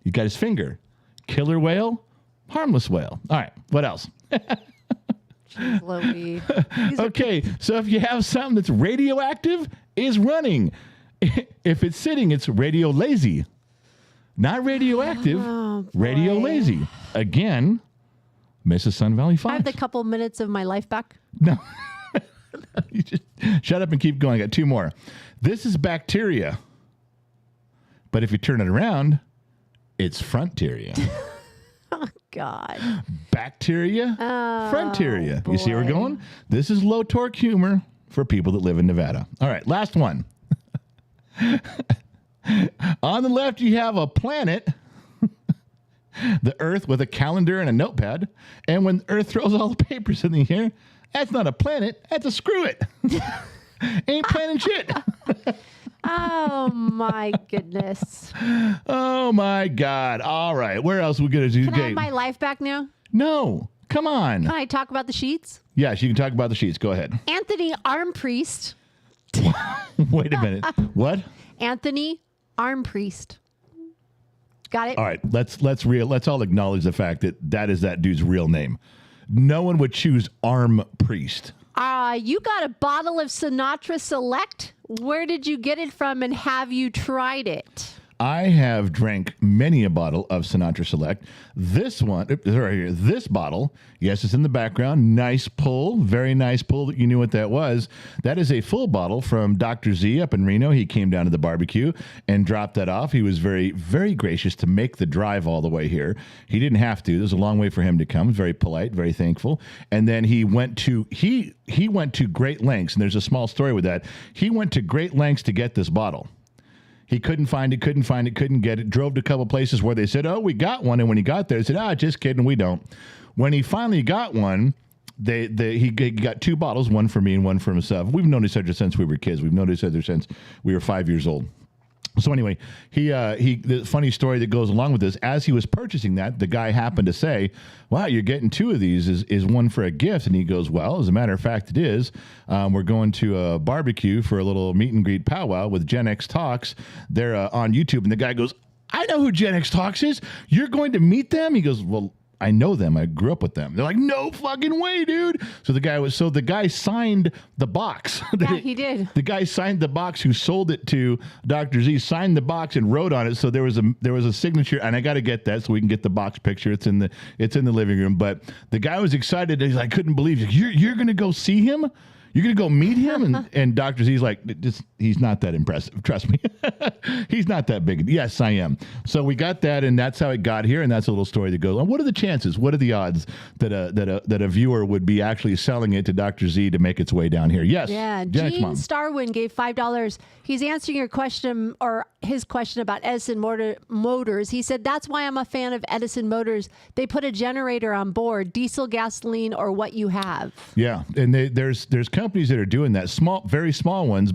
You got his finger. Killer whale, harmless whale. All right, what else? Okay, so if you have something that's radioactive, is running. If it's sitting, it's radio lazy. Not radioactive, radio lazy. Again, Mrs. Sun Valley Fox. I have the couple minutes of my life back. No. You just shut up and keep going. I got 2 more. This is bacteria. But if you turn it around, it's fronteria. Oh, God. Bacteria, fronteria. Boy. You see where we're going? This is low torque humor for people that live in Nevada. All right, last one. On the left, you have a planet, the Earth with a calendar and a notepad. And when Earth throws all the papers in the air, that's not a planet, that's a screw it. Ain't planning shit. Oh, my goodness. Oh, my God. All right. Where else are we going to do? Can I have my life back now? No. Come on. Can I talk about the sheets? Yes, you can talk about the sheets. Go ahead. Anthony Armpriest. Wait a minute. What? Anthony Armpriest. Got it? All right. Let's all acknowledge the fact that is that dude's real name. No one would choose Arm Priest. You got a bottle of Sinatra Select. Where did you get it from, and have you tried it? I have drank many a bottle of Sinatra Select. This one, right here, this bottle, yes, it's in the background. Nice pull, very nice pull. You knew what that was. That is a full bottle from Dr. Z up in Reno. He came down to the barbecue and dropped that off. He was very, very gracious to make the drive all the way here. He didn't have to. There's a long way for him to come. Very polite, very thankful. And then he went to great lengths, and there's a small story with that. He went to great lengths to get this bottle. He couldn't find it, couldn't get it. Drove to a couple places where they said, oh, we got one. And when he got there, they said, just kidding, we don't. When he finally got one, he got two bottles, one for me and one for himself. We've known each other since we were kids. We've known each other since we were 5 years old. So anyway, the funny story that goes along with this, as he was purchasing that, the guy happened to say, wow, you're getting two of these. Is one for a gift? And he goes, well, as a matter of fact, it is. We're going to a barbecue for a little meet and greet powwow with Gen X Talks. They're on YouTube. And the guy goes, I know who Gen X Talks is. You're going to meet them? He goes, well, I know them. I grew up with them. They're like, no fucking way, dude. So the guy signed the box. Yeah, he did. The guy signed the box who sold it to Dr. Z, signed the box and wrote on it. So there was a signature, and I got to get that so we can get the box picture. It's in the living room. But the guy was excited. He's like, I couldn't believe it. You're going to go see him? You're going to go meet him? And Dr. Z's like, he's not that impressive. Trust me. He's not that big. Yes, I am. So we got that, and that's how it got here. And that's a little story that goes on. What are the chances? What are the odds that a viewer would be actually selling it to Dr. Z to make its way down here? Yes. Yeah. Gene Starwin gave $5. He's answering your question, or his question about Edison Motors. He said, that's why I'm a fan of Edison Motors. They put a generator on board, diesel, gasoline, or what you have. Yeah. And there's companies that are doing that, very small ones.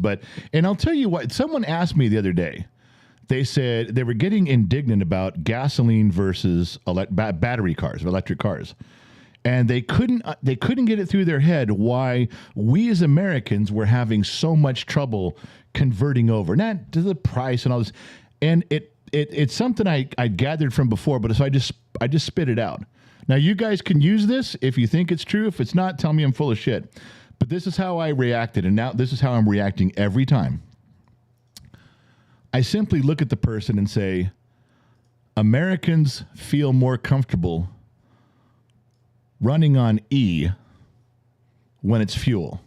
And I'll tell you what, someone asked me the other day, they said they were getting indignant about gasoline versus battery cars, electric cars. And they couldn't get it through their head why we as Americans were having so much trouble converting over, not to the price and all this. And it's something I gathered from before, but so I just spit it out. Now you guys can use this if you think it's true. If it's not, tell me I'm full of shit. But this is how I reacted, and now this is how I'm reacting every time. I simply look at the person and say, Americans feel more comfortable running on E when it's fuel.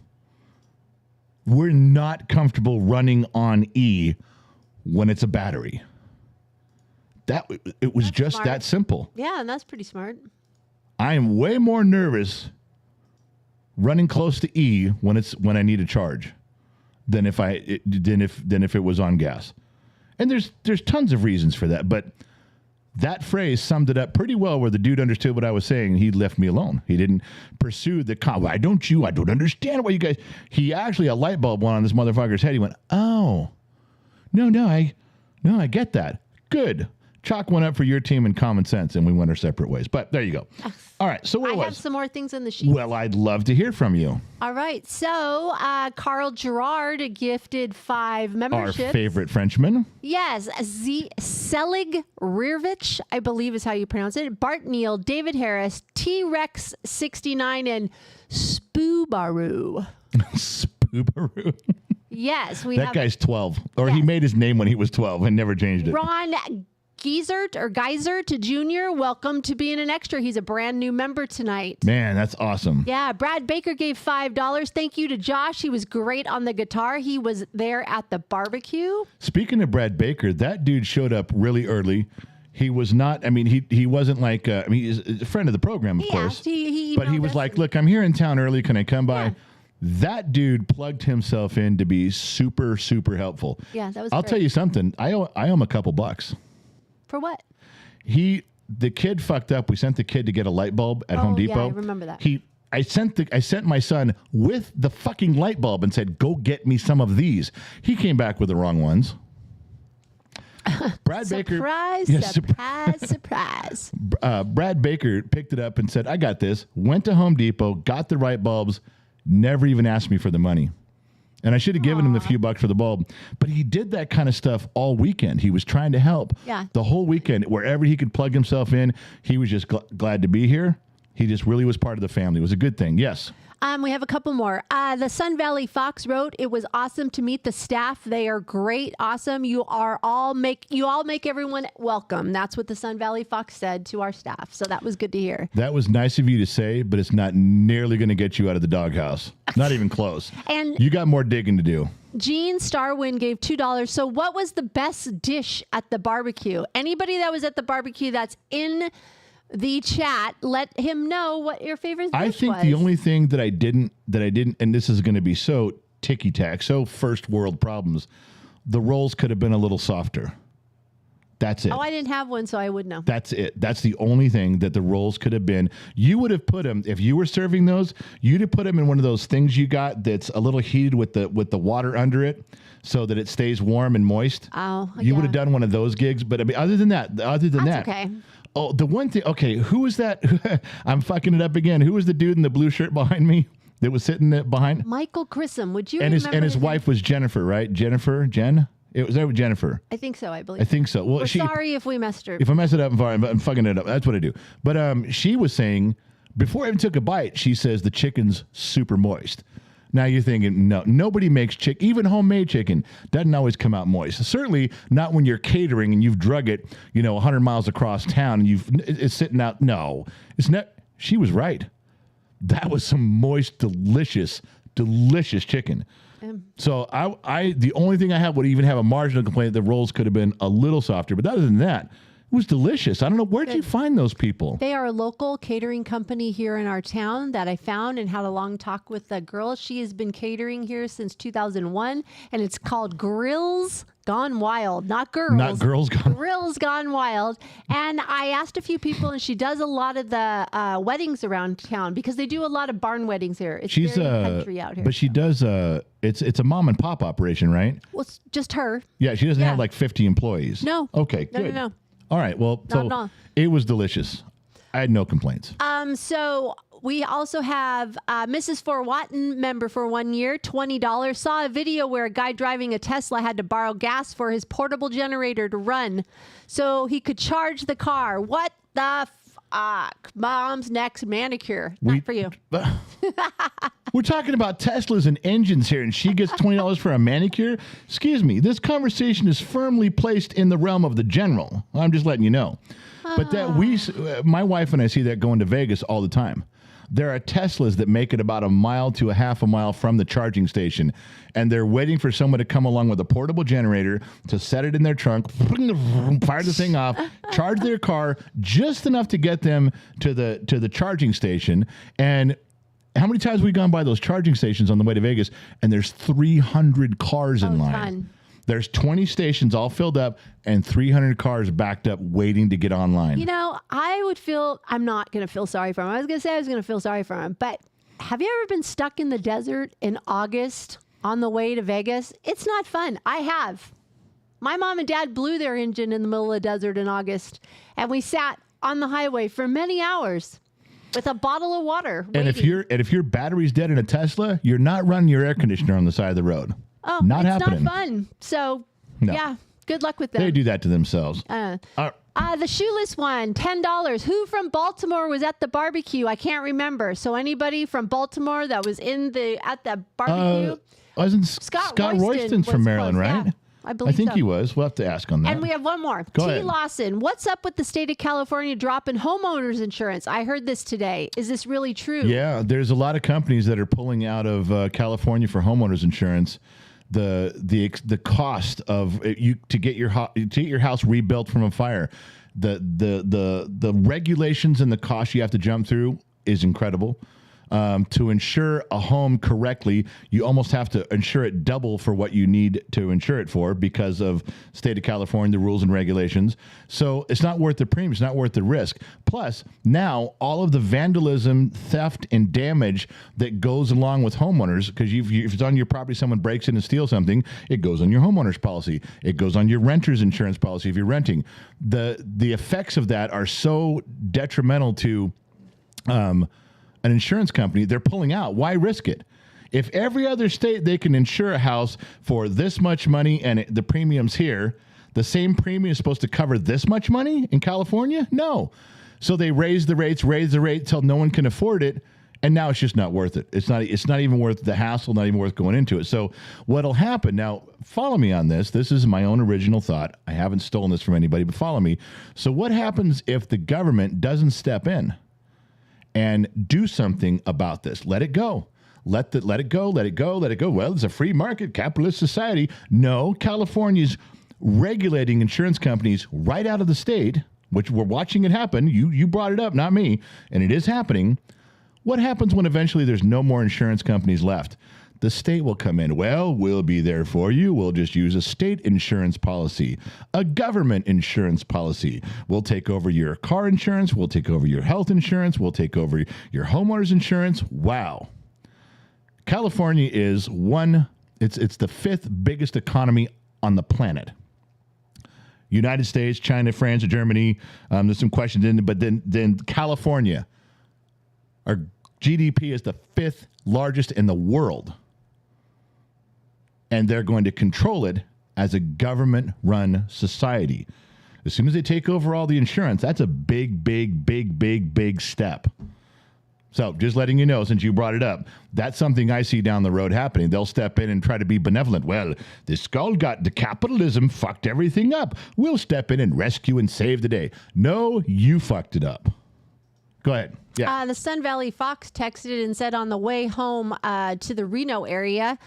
We're not comfortable running on E when it's a battery. It was that's just smart. That simple. Yeah, and that's pretty smart. I am way more nervous running close to E when I need a charge than if it was on gas. And there's tons of reasons for that, but that phrase summed it up pretty well, where the dude understood what I was saying. He left me alone. He didn't pursue the why don't you? I don't understand why you guys. He actually, a light bulb went on this motherfucker's head. He went, oh, no, I get that. Good. Chalk one up for your team in common sense, and we went our separate ways. But there you go. All right, so I have some more things in the sheet. Well, I'd love to hear from you. All right, so Carl Gerard gifted 5 memberships. Our favorite Frenchman. Yes, Selig Rearvich, I believe is how you pronounce it. Bart Neal, David Harris, T-Rex 69, and Spoobaroo. Spoobaroo. Yes, that guy's 12, or yes. He made his name when he was 12 and never changed it. Ron Geisert Jr., welcome to being an extra. He's a brand new member tonight. Man, that's awesome. Yeah, Brad Baker gave $5. Thank you to Josh. He was great on the guitar. He was there at the barbecue. Speaking of Brad Baker, that dude showed up really early. He was not, he wasn't like, he's a friend of the program, of course. But he was like, look, I'm here in town early. Can I come by? Yeah. That dude plugged himself in to be super, super helpful. Yeah, that was I'll tell you something. I owe him a couple bucks. For what? The kid fucked up. We sent the kid to get a light bulb at Home Depot. Yeah, I remember that. I sent my son with the fucking light bulb and said, go get me some of these. He came back with the wrong ones. Brad Baker. Surprise, Yes, surprise. Brad Baker picked it up and said, I got this. Went to Home Depot, got the right bulbs, never even asked me for the money. And I should have given him a few bucks for the bulb. But he did that kind of stuff all weekend. He was trying to help. Yeah. The whole weekend, wherever he could plug himself in, he was just glad to be here. He just really was part of the family. It was a good thing. Yes. We have a couple more. The Sun Valley Fox wrote, "It was awesome to meet the staff. They are great, awesome. You all make everyone welcome." That's what the Sun Valley Fox said to our staff. So that was good to hear. That was nice of you to say, but it's not nearly going to get you out of the doghouse. Not even close. And you got more digging to do. Gene Starwin gave $2. So what was the best dish at the barbecue? Anybody that was at the barbecue that's in the chat, let him know what your favorite dish was. I think the only thing that I didn't, and this is going to be so ticky-tack, so first world problems, the rolls could have been a little softer. That's it. Oh, I didn't have one, so I would know. That's it. That's the only thing that the rolls could have been. You would have put them, if you were serving those, you'd have put them in one of those things you got that's a little heated with the water under it so that it stays warm and moist. Oh, You would have done one of those gigs, but I mean, other than that. That's okay. Oh, the one thing. Okay, who was that? I'm fucking it up again. Who was the dude in the blue shirt behind me that was sitting there behind? Michael Grissom. Would you and remember? His wife was Jennifer, right? Jen? It was that Jennifer. I think so. I believe. I think so. Well, We're sorry if we messed her. If I mess it up, I'm fucking it up. That's what I do. But she was saying before I even took a bite, she says the chicken's super moist. Now you're thinking, no, nobody makes chicken, even homemade chicken doesn't always come out moist. Certainly not when you're catering and you've drug it, 100 miles across town and it's sitting out. No, it's not. She was right. That was some moist, delicious chicken. So the only thing I have would even have a marginal complaint that rolls could have been a little softer, but other than that, it was delicious. I don't know, where did you find those people? They are a local catering company here in our town that I found and had a long talk with the girl. She has been catering here since 2001, and it's called Grills Gone Wild. Not Girls. Not Girls Gone. Grills Gone Wild. And I asked a few people, and she does a lot of the weddings around town because they do a lot of barn weddings here. It's very country out here. But she does, it's a mom and pop operation, right? Well, it's just her. Yeah, she doesn't have like 50 employees. No. Okay, good. No. All right, well, Not at all. It was delicious. I had no complaints. So we also have Mrs. Fort Watton, member for 1 year, $20. Saw a video where a guy driving a Tesla had to borrow gas for his portable generator to run so he could charge the car. What the fuck? Mom's next manicure. Not for you. We're talking about Teslas and engines here, and she gets $20 for a manicure? Excuse me, this conversation is firmly placed in the realm of the general. I'm just letting you know. But that my wife and I see that going to Vegas all the time. There are Teslas that make it about a mile to a half a mile from the charging station, and they're waiting for someone to come along with a portable generator to set it in their trunk, fire the thing off, charge their car just enough to get them to the charging station. And how many times have we gone by those charging stations on the way to Vegas, and there's 300 cars in line? Ton. There's 20 stations all filled up and 300 cars backed up waiting to get online. I'm not going to feel sorry for him. I was going to say I was going to feel sorry for him, but have you ever been stuck in the desert in August on the way to Vegas? It's not fun. I have. My mom and dad blew their engine in the middle of the desert in August, and we sat on the highway for many hours with a bottle of water. And if your battery's dead in a Tesla, you're not running your air conditioner on the side of the road. Oh, not it's happening. not fun. So, No. Yeah, good luck with them. They do that to themselves. The shoeless one, $10. Who from Baltimore was at the barbecue? I can't remember. So anybody from Baltimore that was at the barbecue? Wasn't Scott Royston's from Maryland, close. right? Yeah, I believe think so. he was. We'll have to ask on that. And we have one more. Go T. ahead. Lawson, what's up with the state of California dropping homeowners insurance? I heard this today. Is this really true? Yeah, there's a lot of companies that are pulling out of California for homeowners insurance. The cost of to get your house rebuilt from a fire, the regulations and the cost you have to jump through is incredible. To insure a home correctly, you almost have to insure it double for what you need to insure it for because of state of California, the rules and regulations. So it's not worth the premium. It's not worth the risk. Plus, now all of the vandalism, theft, and damage that goes along with homeowners, because if it's on your property, someone breaks in and steals something, it goes on your homeowner's policy. It goes on your renter's insurance policy if you're renting. The effects of that are so detrimental to an insurance company. They're pulling out. Why risk it? If every other state they can insure a house for this much money and the premium's here, the same premium is supposed to cover this much money in California? No. So they raise the rate till no one can afford it, and now it's just not worth it. It's not even worth the hassle, not even worth going into it. So what'll happen, now follow me on this. This is my own original thought. I haven't stolen this from anybody, but follow me. So what happens if the government doesn't step in and do something about this? Let it go. Let it go. Well, it's a free market, capitalist society. No, California's regulating insurance companies right out of the state, which we're watching it happen. You brought it up, not me, and it is happening. What happens when eventually there's no more insurance companies left? The state will come in. Well, we'll be there for you. We'll just use a state insurance policy, a government insurance policy. We'll take over your car insurance. We'll take over your health insurance. We'll take over your homeowner's insurance. Wow. California is it's the fifth biggest economy on the planet. United States, China, France, Germany. There's some questions in it, but then California, our GDP is the fifth largest in the world. And they're going to control it as a government-run society. As soon as they take over all the insurance, that's a big step. So just letting you know, since you brought it up, that's something I see down the road happening. They'll step in and try to be benevolent. Well, the capitalism fucked everything up. We'll step in and rescue and save the day. No, you fucked it up. Go ahead. Yeah. The Sun Valley Fox texted and said on the way home to the Reno area,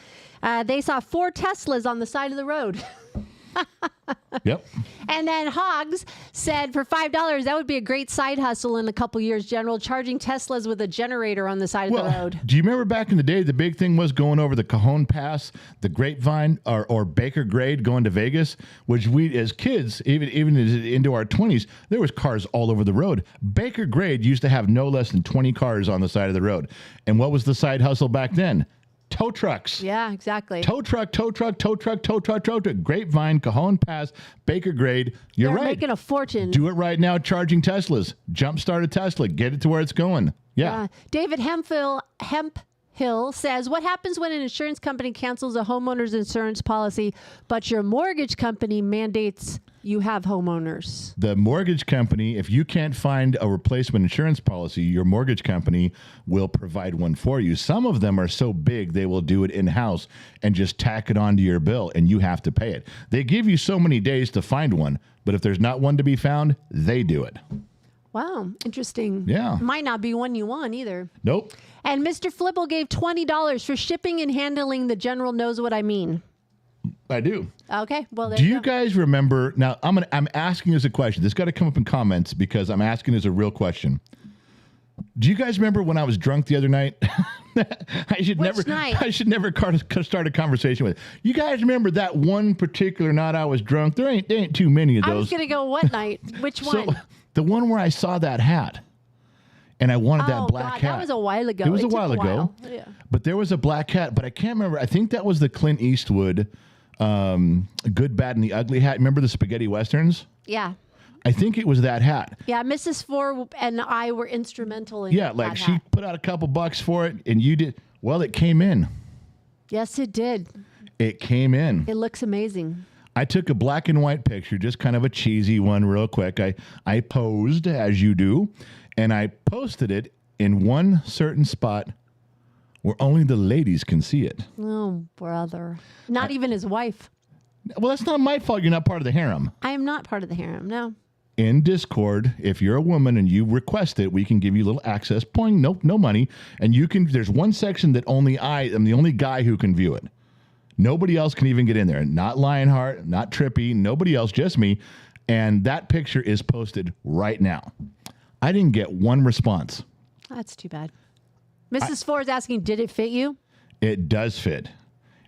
they saw 4 Teslas on the side of the road. Yep. And then Hogs said for $5, that would be a great side hustle in a couple years, General, charging Teslas with a generator on the side of the road. Do you remember back in the day, the big thing was going over the Cajon Pass, the Grapevine, or Baker Grade going to Vegas, which we, as kids, even into our 20s, there was cars all over the road. Baker Grade used to have no less than 20 cars on the side of the road. And what was the side hustle back then? Tow trucks. Yeah, exactly. Tow truck. Grapevine, Cajon Pass, Baker Grade. You're right. They're making a fortune. Do it right now, charging Teslas. Jumpstart a Tesla. Get it to where it's going. Yeah. David Hemphill says, what happens when an insurance company cancels a homeowner's insurance policy, but your mortgage company mandates you have homeowners? The mortgage company, if you can't find a replacement insurance policy, your mortgage company will provide one for you. Some of them are so big, they will do it in-house and just tack it onto your bill, and you have to pay it. They give you so many days to find one, but if there's not one to be found, they do it. Wow, interesting. Yeah. Might not be one you want either. Nope. And Mr. Flibble gave $20 for shipping and handling. The General knows what I mean. I do. Okay. Well, there do you you go. guys remember? Now, I'm asking as a question. This got to come up in comments because I'm asking as a real question. Do you guys remember when I was drunk the other night? I should never start a conversation with. You guys remember that one particular night I was drunk? There ain't too many of those. I was gonna go what night? Which one? So, the one where I saw that hat. And I wanted that black hat. That was a while ago. It was a while ago. Yeah. But there was a black hat, but I can't remember. I think that was the Clint Eastwood Good, Bad, and the Ugly hat. Remember the spaghetti westerns? Yeah. I think it was that hat. Yeah, Mrs. Ford and I were instrumental in like she put out a couple bucks for it, and you did. Well, it came in. Yes, it did. It came in. It looks amazing. I took a black and white picture, just kind of a cheesy one real quick. I posed, as you do, and I posted it in one certain spot where only the ladies can see it. Oh, brother. Not even his wife. Well, that's not my fault. You're not part of the harem. I am not part of the harem, no. In Discord, if you're a woman and you request it, we can give you a little access. Point, nope, no money. And you can, there's one section that only I am the only guy who can view it. Nobody else can even get in there. Not Lionheart, not Trippy, nobody else, just me. And that picture is posted right now. I didn't get one response. That's too bad. Mrs. Four is asking, did it fit you? It does fit.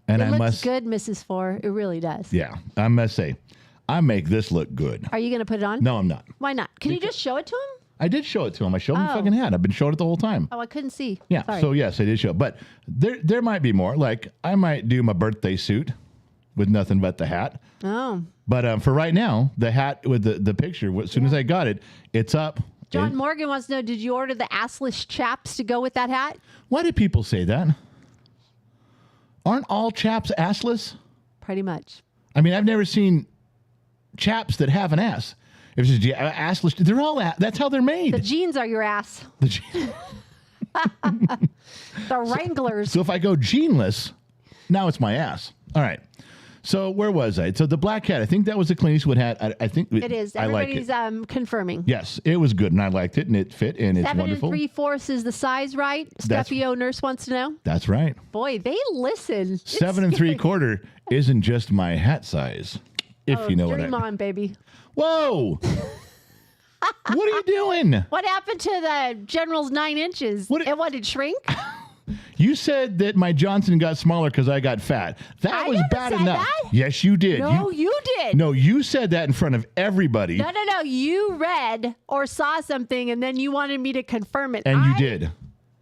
And It looks good, Mrs. Four. It really does. Yeah, I must say, I make this look good. Are you going to put it on? No, I'm not. Why not? Can you just show it to him? I did show it to him. I showed him the fucking hat. I've been showing it the whole time. Oh, I couldn't see. Yeah. Sorry. So yes, I did show it. But there might be more. Like I might do my birthday suit with nothing but the hat. Oh. But for right now, the hat with the picture, as soon as I got it, it's up. John Morgan wants to know, did you order the assless chaps to go with that hat? Why do people say that? Aren't all chaps assless? Pretty much. I mean, I've never seen chaps that have an ass. If it's assless, they're all that's how they're made. The jeans are your ass. The Wranglers. So if I go jeanless, now it's my ass. All right. So where was I? So the black hat, I think that was the Clint Eastwood hat. I think it is. I like Everybody's it. Confirming. Yes, it was good, and I liked it, and it fit, and it's 7 wonderful. 3/4 is the size, right? Steffi Nurse wants to know. That's right. Boy, they listen. 7 3/4 isn't just my hat size, if you know what I mean. Dream on, baby. Whoa! What are you doing? What happened to the General's 9 inches? It wanted to shrink? You said that my Johnson got smaller because I got fat. That was never bad said enough. that. Yes, you did. No, you did. No, you said that in front of everybody. No. You read or saw something, and then you wanted me to confirm it. And you did.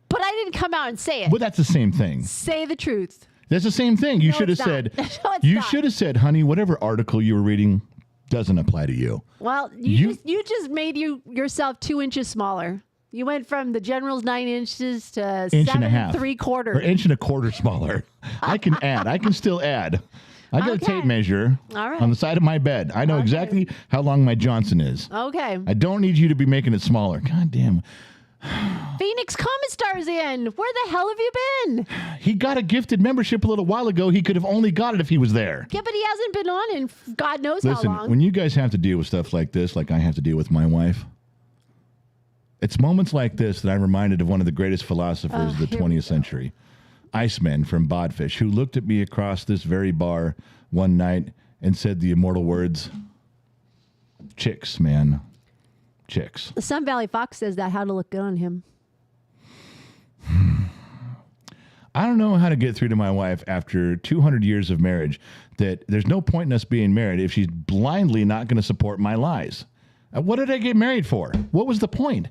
But I didn't come out and say it. Well, that's the same thing. Say the truth. That's the same thing. You No, should have it's not. said. No, it's you not. should have said, honey, whatever article you were reading doesn't apply to you. Well, you just made yourself 2 inches smaller. You went from the General's 9 inches to Inch 7 and a half. 3/4. Or inch and a quarter smaller. I can add. I can still add. I got a Okay. tape measure All right. on the side of my bed. I know exactly how long my Johnson is. Okay. I don't need you to be making it smaller. God damn. Phoenix Comet Star's in. Where the hell have you been? He got a gifted membership a little while ago. He could have only got it if he was there. Yeah, but he hasn't been on in God knows Listen, how long. when you guys have to deal with stuff like this, like I have to deal with my wife, it's moments like this that I'm reminded of one of the greatest philosophers of the 20th century, Iceman from Bodfish, who looked at me across this very bar one night and said the immortal words, chicks, man, chicks. The Sun Valley Fox says that how to look good on him. I don't know how to get through to my wife after 200 years of marriage that there's no point in us being married if she's blindly not going to support my lies. What did I get married for? What was the point?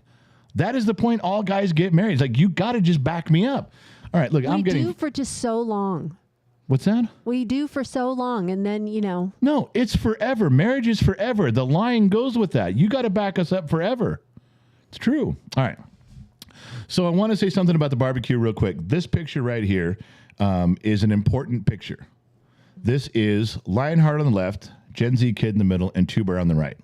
That is the point all guys get married. It's like, you got to just back me up. All right, look, We do for just so long. What's that? We do for so long, and then, No, it's forever. Marriage is forever. The line goes with that. You got to back us up forever. It's true. All right. So I want to say something about the barbecue real quick. This picture right here is an important picture. This is Lionheart on the left, Gen Z kid in the middle, and Tuber on the right.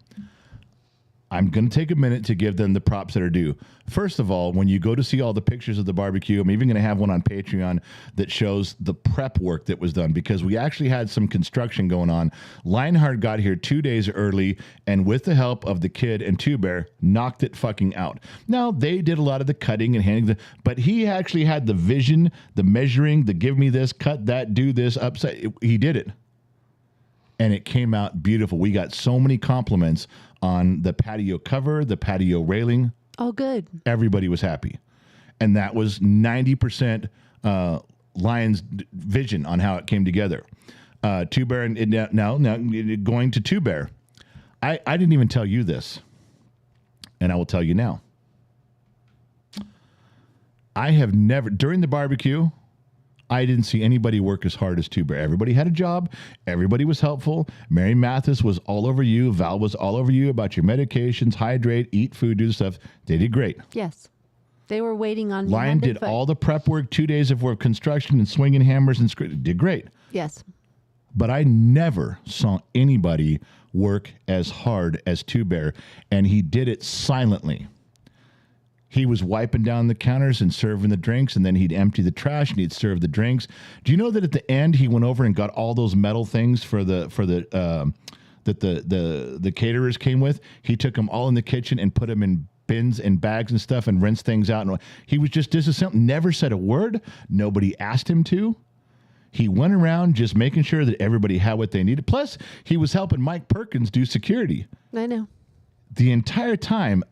I'm going to take a minute to give them the props that are due. First of all, when you go to see all the pictures of the barbecue, I'm even going to have one on Patreon that shows the prep work that was done because we actually had some construction going on. Lionheart got here 2 days early and with the help of the kid and Tuber, knocked it fucking out. Now, they did a lot of the cutting and handing, but he actually had the vision, the measuring, the give me this, cut that, do this, upside. He did it. And it came out beautiful. We got so many compliments on the patio cover, the patio railing. Oh, good. Everybody was happy. And that was 90% Lion's vision on how it came together. Two Bear, now going to Two Bear. I didn't even tell you this, and I will tell you now. I have never, during the barbecue, I didn't see anybody work as hard as Two Bear. Everybody had a job. Everybody was helpful. Mary Mathis was all over you. Val was all over you about your medications, hydrate, eat food, do stuff. They did great. Yes. They were waiting on Lion did all the prep work, 2 days of work, construction and swinging hammers and did great. Yes. But I never saw anybody work as hard as Two Bear, and he did it silently. He was wiping down the counters and serving the drinks, and then he'd empty the trash and he'd serve the drinks. Do you know that at the end he went over and got all those metal things that the caterers came with? He took them all in the kitchen and put them in bins and bags and stuff and rinsed things out. And he was just disassembling, never said a word. Nobody asked him to. He went around just making sure that everybody had what they needed. Plus, he was helping Mike Perkins do security. I know. The entire time,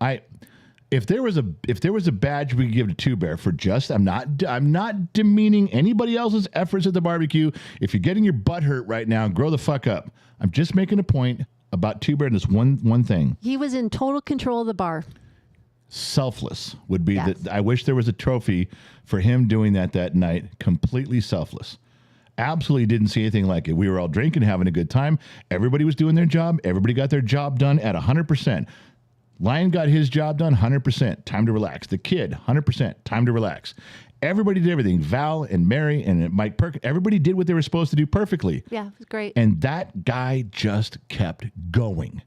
If there was a badge we could give to Two Bear for just, I'm not demeaning anybody else's efforts at the barbecue. If you're getting your butt hurt right now, grow the fuck up. I'm just making a point about Two Bear and this one thing. He was in total control of the bar. Selfless would be Yes. I wish there was a trophy for him doing that night. Completely selfless. Absolutely didn't see anything like it. We were all drinking, having a good time. Everybody was doing their job. Everybody got their job done at 100%. Lion got his job done 100%. Time to relax. The kid, 100%. Time to relax. Everybody did everything. Val and Mary and Mike Perkins, everybody did what they were supposed to do perfectly. Yeah, it was great. And that guy just kept going.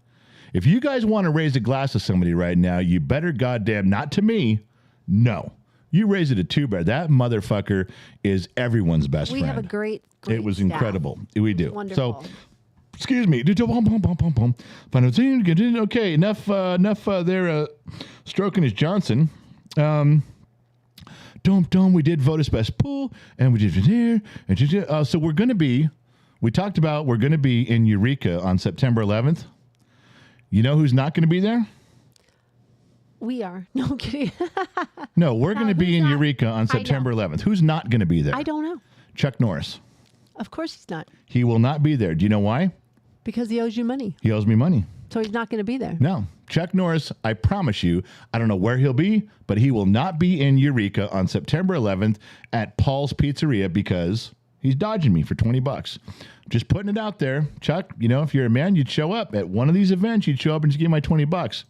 If you guys want to raise a glass to somebody right now, you better goddamn, not to me, no. You raise it to Two Bear. That motherfucker is everyone's best friend. We have a great It was staff. incredible. We do. Wonderful. So, excuse me. Okay, enough there stroking his Johnson. We did vote as best pool, and we did it here. So we're going to be, we talked about we're going to be in Eureka on September 11th. You know who's not going to be there? We are. No, I'm kidding. No, we're going to be in not? Eureka on September 11th. Who's not going to be there? I don't know. Chuck Norris. Of course he's not. He will not be there. Do you know why? Because he owes you money. He owes me money. So he's not going to be there. No. Chuck Norris, I promise you, I don't know where he'll be, but he will not be in Eureka on September 11th at Paul's Pizzeria because he's dodging me for $20. Just putting it out there. Chuck, you know, if you're a man, you'd show up at one of these events. You'd show up and just give my $20.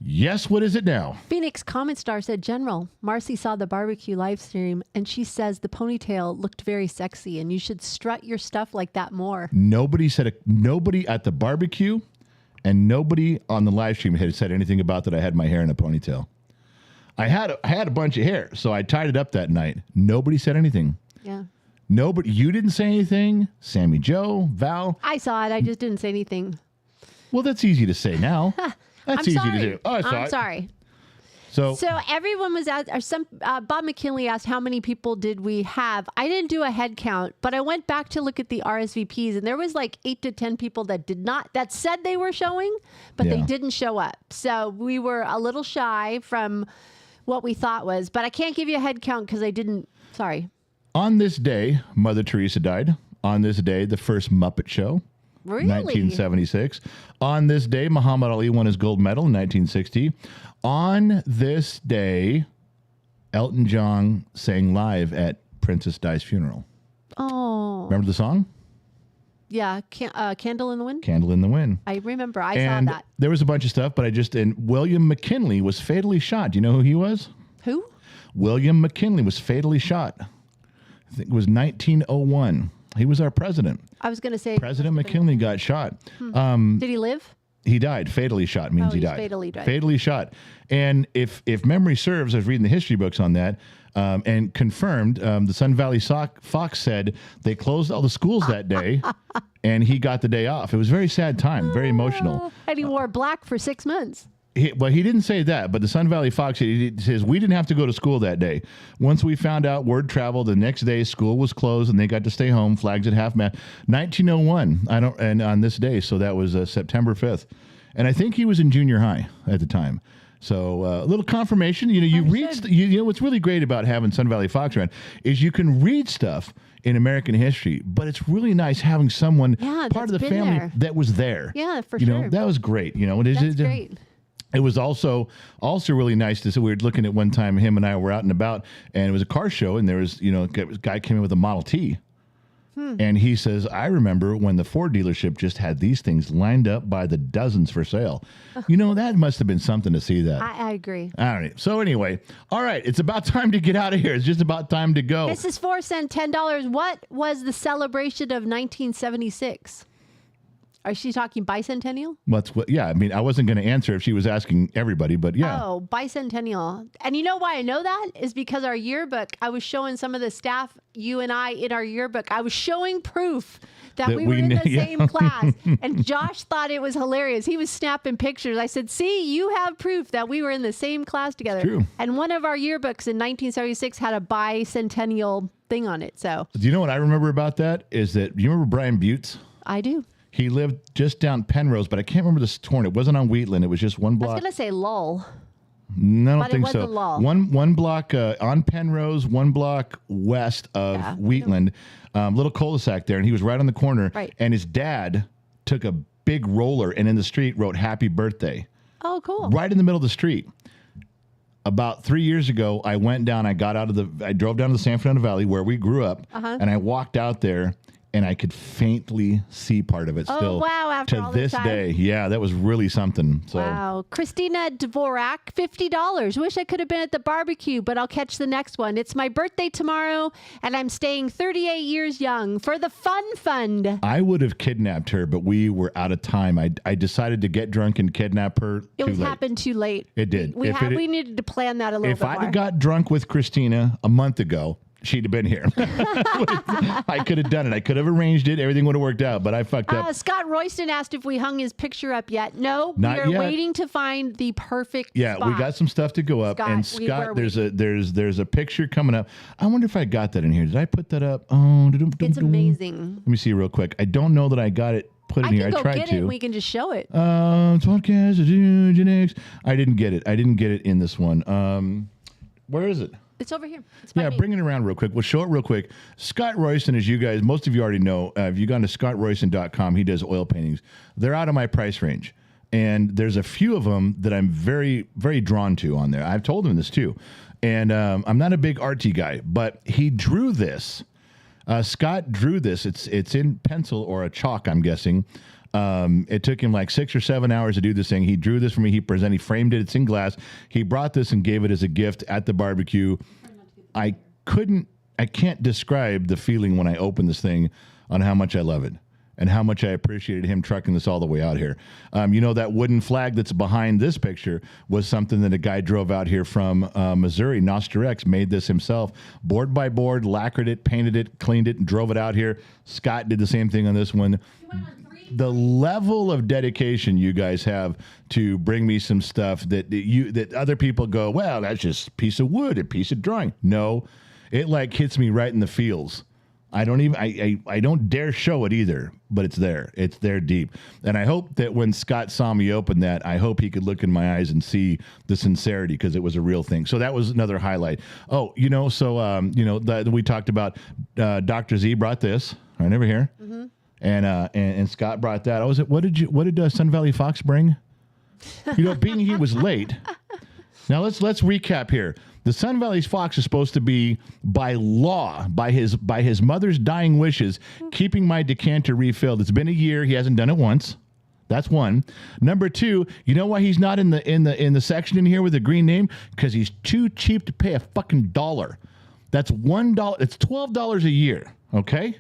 Yes, what is it now? Phoenix Comment Star said, General, Marcy saw the barbecue live stream and she says the ponytail looked very sexy and you should strut your stuff like that more. Nobody at the barbecue and nobody on the live stream had said anything about that I had my hair in a ponytail. I had a bunch of hair, so I tied it up that night. Nobody said anything. Yeah. Nobody, you didn't say anything. Sammy Joe, Val. I saw it. I just didn't say anything. Well, that's easy to say now. That's easy sorry. to do. Oh, I'm sorry. So everyone was at, or Bob McKinley asked how many people did we have. I didn't do a head count, but I went back to look at the RSVPs and there was like 8 to 10 people that said they were showing, but they Yeah. didn't show up. So we were a little shy from what we thought was, but I can't give you a head count because I didn't, sorry. on this day, Mother Teresa died. On this day, the first Muppet Show. Really? 1976. On this day, Muhammad Ali won his gold medal in 1960. On this day, Elton John sang live at Princess Di's funeral. Oh. Remember the song? Yeah. Candle in the Wind? Candle in the Wind. I remember. I And saw that. there was a bunch of stuff, but and William McKinley was fatally shot. Do you know who he was? Who? William McKinley was fatally shot. I think it was 1901. He was our president. I was going to say. President McKinley got shot. Did he live? He died. Fatally shot means he he's died. fatally died. Fatally shot. And if memory serves, I was reading the history books on that and confirmed, the Sun Valley Fox said they closed all the schools that day and he got the day off. It was a very sad time, very emotional. And he wore black for 6 months. He didn't say that, but the Sun Valley Fox he says we didn't have to go to school that day. Once we found out, word traveled. The next day, school was closed, and they got to stay home. Flags at half mast. 1901. And on this day, so that was September 5th, and I think he was in junior high at the time. So a little confirmation. You know, you read. You know what's really great about having Sun Valley Fox around is you can read stuff in American history, but it's really nice having someone part of the family that was there. Yeah, for you sure. know, that was great. You know, That's great. It was also really nice to see. We were looking at one time, him and I were out and about, and it was a car show, and there was, a guy came in with a Model T. And he says, I remember when the Ford dealership just had these things lined up by the dozens for sale. That must have been something to see that. I agree. I don't know. So anyway, all right, it's about time to get out of here. It's just about time to go. Mrs. 4 sent $10. What was the celebration of 1976? Is she talking bicentennial? Yeah, I mean, I wasn't going to answer if she was asking everybody, but yeah. Oh, bicentennial. And you know why I know that? Is because our yearbook, I was showing some of the staff, you and I, in our yearbook, I was showing proof that we were in the same class. And Josh thought it was hilarious. He was snapping pictures. I said, see, you have proof that we were in the same class together. True. And one of our yearbooks in 1976 had a bicentennial thing on it. So Do you know what I remember about that? Is that, you remember Brian Butts? I do. He lived just down Penrose, but I can't remember the torn. It wasn't on Wheatland. It was just one I block. was going to say lull. No, I don't But it think was so. a lull. One block on Penrose, one block west of Wheatland, little cul-de-sac there, and he was right on the corner. Right. And his dad took a big roller and in the street wrote "Happy Birthday" Oh, cool. right in the middle of the street. About 3 years ago, I went down. I drove down to the San Fernando Valley where we grew up, and I walked out there. And I could faintly see part of it still. Oh, wow. After to all this time. day. Yeah, that was really something. So. Wow. Christina Dvorak, $50. Wish I could have been at the barbecue, but I'll catch the next one. It's my birthday tomorrow, and I'm staying 38 years young for the Fun Fund. I would have kidnapped her, but we were out of time. I decided to get drunk and kidnap her. It too late. happened too late. It did. We needed to plan that a little bit If I'd more. have got drunk with Christina a month ago, she'd have been here. I could have done it. I could have arranged it. Everything would have worked out, but I fucked up. Scott Royston asked if we hung his picture up yet. No, Not we're yet. waiting to find the perfect Yeah, spot. we got some stuff to go up. Scott, and Scott, there's a picture coming up. I wonder if I got that in here. Did I put that up? Oh, It's amazing. Let me see real quick. I don't know that I got it put in I here. can I go tried get to. it and we can just show it. Podcast, genetics. I didn't get it. I didn't get it in this one. Where is it? It's over here. It's by Yeah, me. bring it around real quick. We'll show it real quick. Scott Royston, as you guys, most of you already know, if you've gone to scottroyston.com, he does oil paintings. They're out of my price range. And there's a few of them that I'm very, very drawn to on there. I've told him this too. And I'm not a big artsy guy, but he drew this. Scott drew this. It's in pencil or a chalk, I'm guessing. It took him like 6 or 7 hours to do this thing. He drew this for me. He framed it. It's in glass. He brought this and gave it as a gift at the barbecue. I can't describe the feeling when I opened this thing on how much I love it and how much I appreciated him trucking this all the way out here. That wooden flag that's behind this picture was something that a guy drove out here from Missouri. Nosterex made this himself, board by board, lacquered it, painted it, cleaned it, and drove it out here. Scott did the same thing on this one. The level of dedication you guys have to bring me some stuff that other people go, well, that's just a piece of wood, a piece of drawing. No, it like hits me right in the feels. I don't dare show it either, but it's there. It's there deep. And I hope that when Scott saw me open that, I hope he could look in my eyes and see the sincerity because it was a real thing. So that was another highlight. Oh, we talked about Dr. Z brought this right over here. Mm-hmm. And Scott brought that. What did Sun Valley Fox bring? Being he was late. Now let's recap here. The Sun Valley Fox is supposed to be, by law, by his mother's dying wishes, keeping my decanter refilled. It's been a year. He hasn't done it once. That's one. Number two, you know why he's not in the section in here with the green name? Because he's too cheap to pay a fucking dollar. That's $1. It's $12 a year. Okay.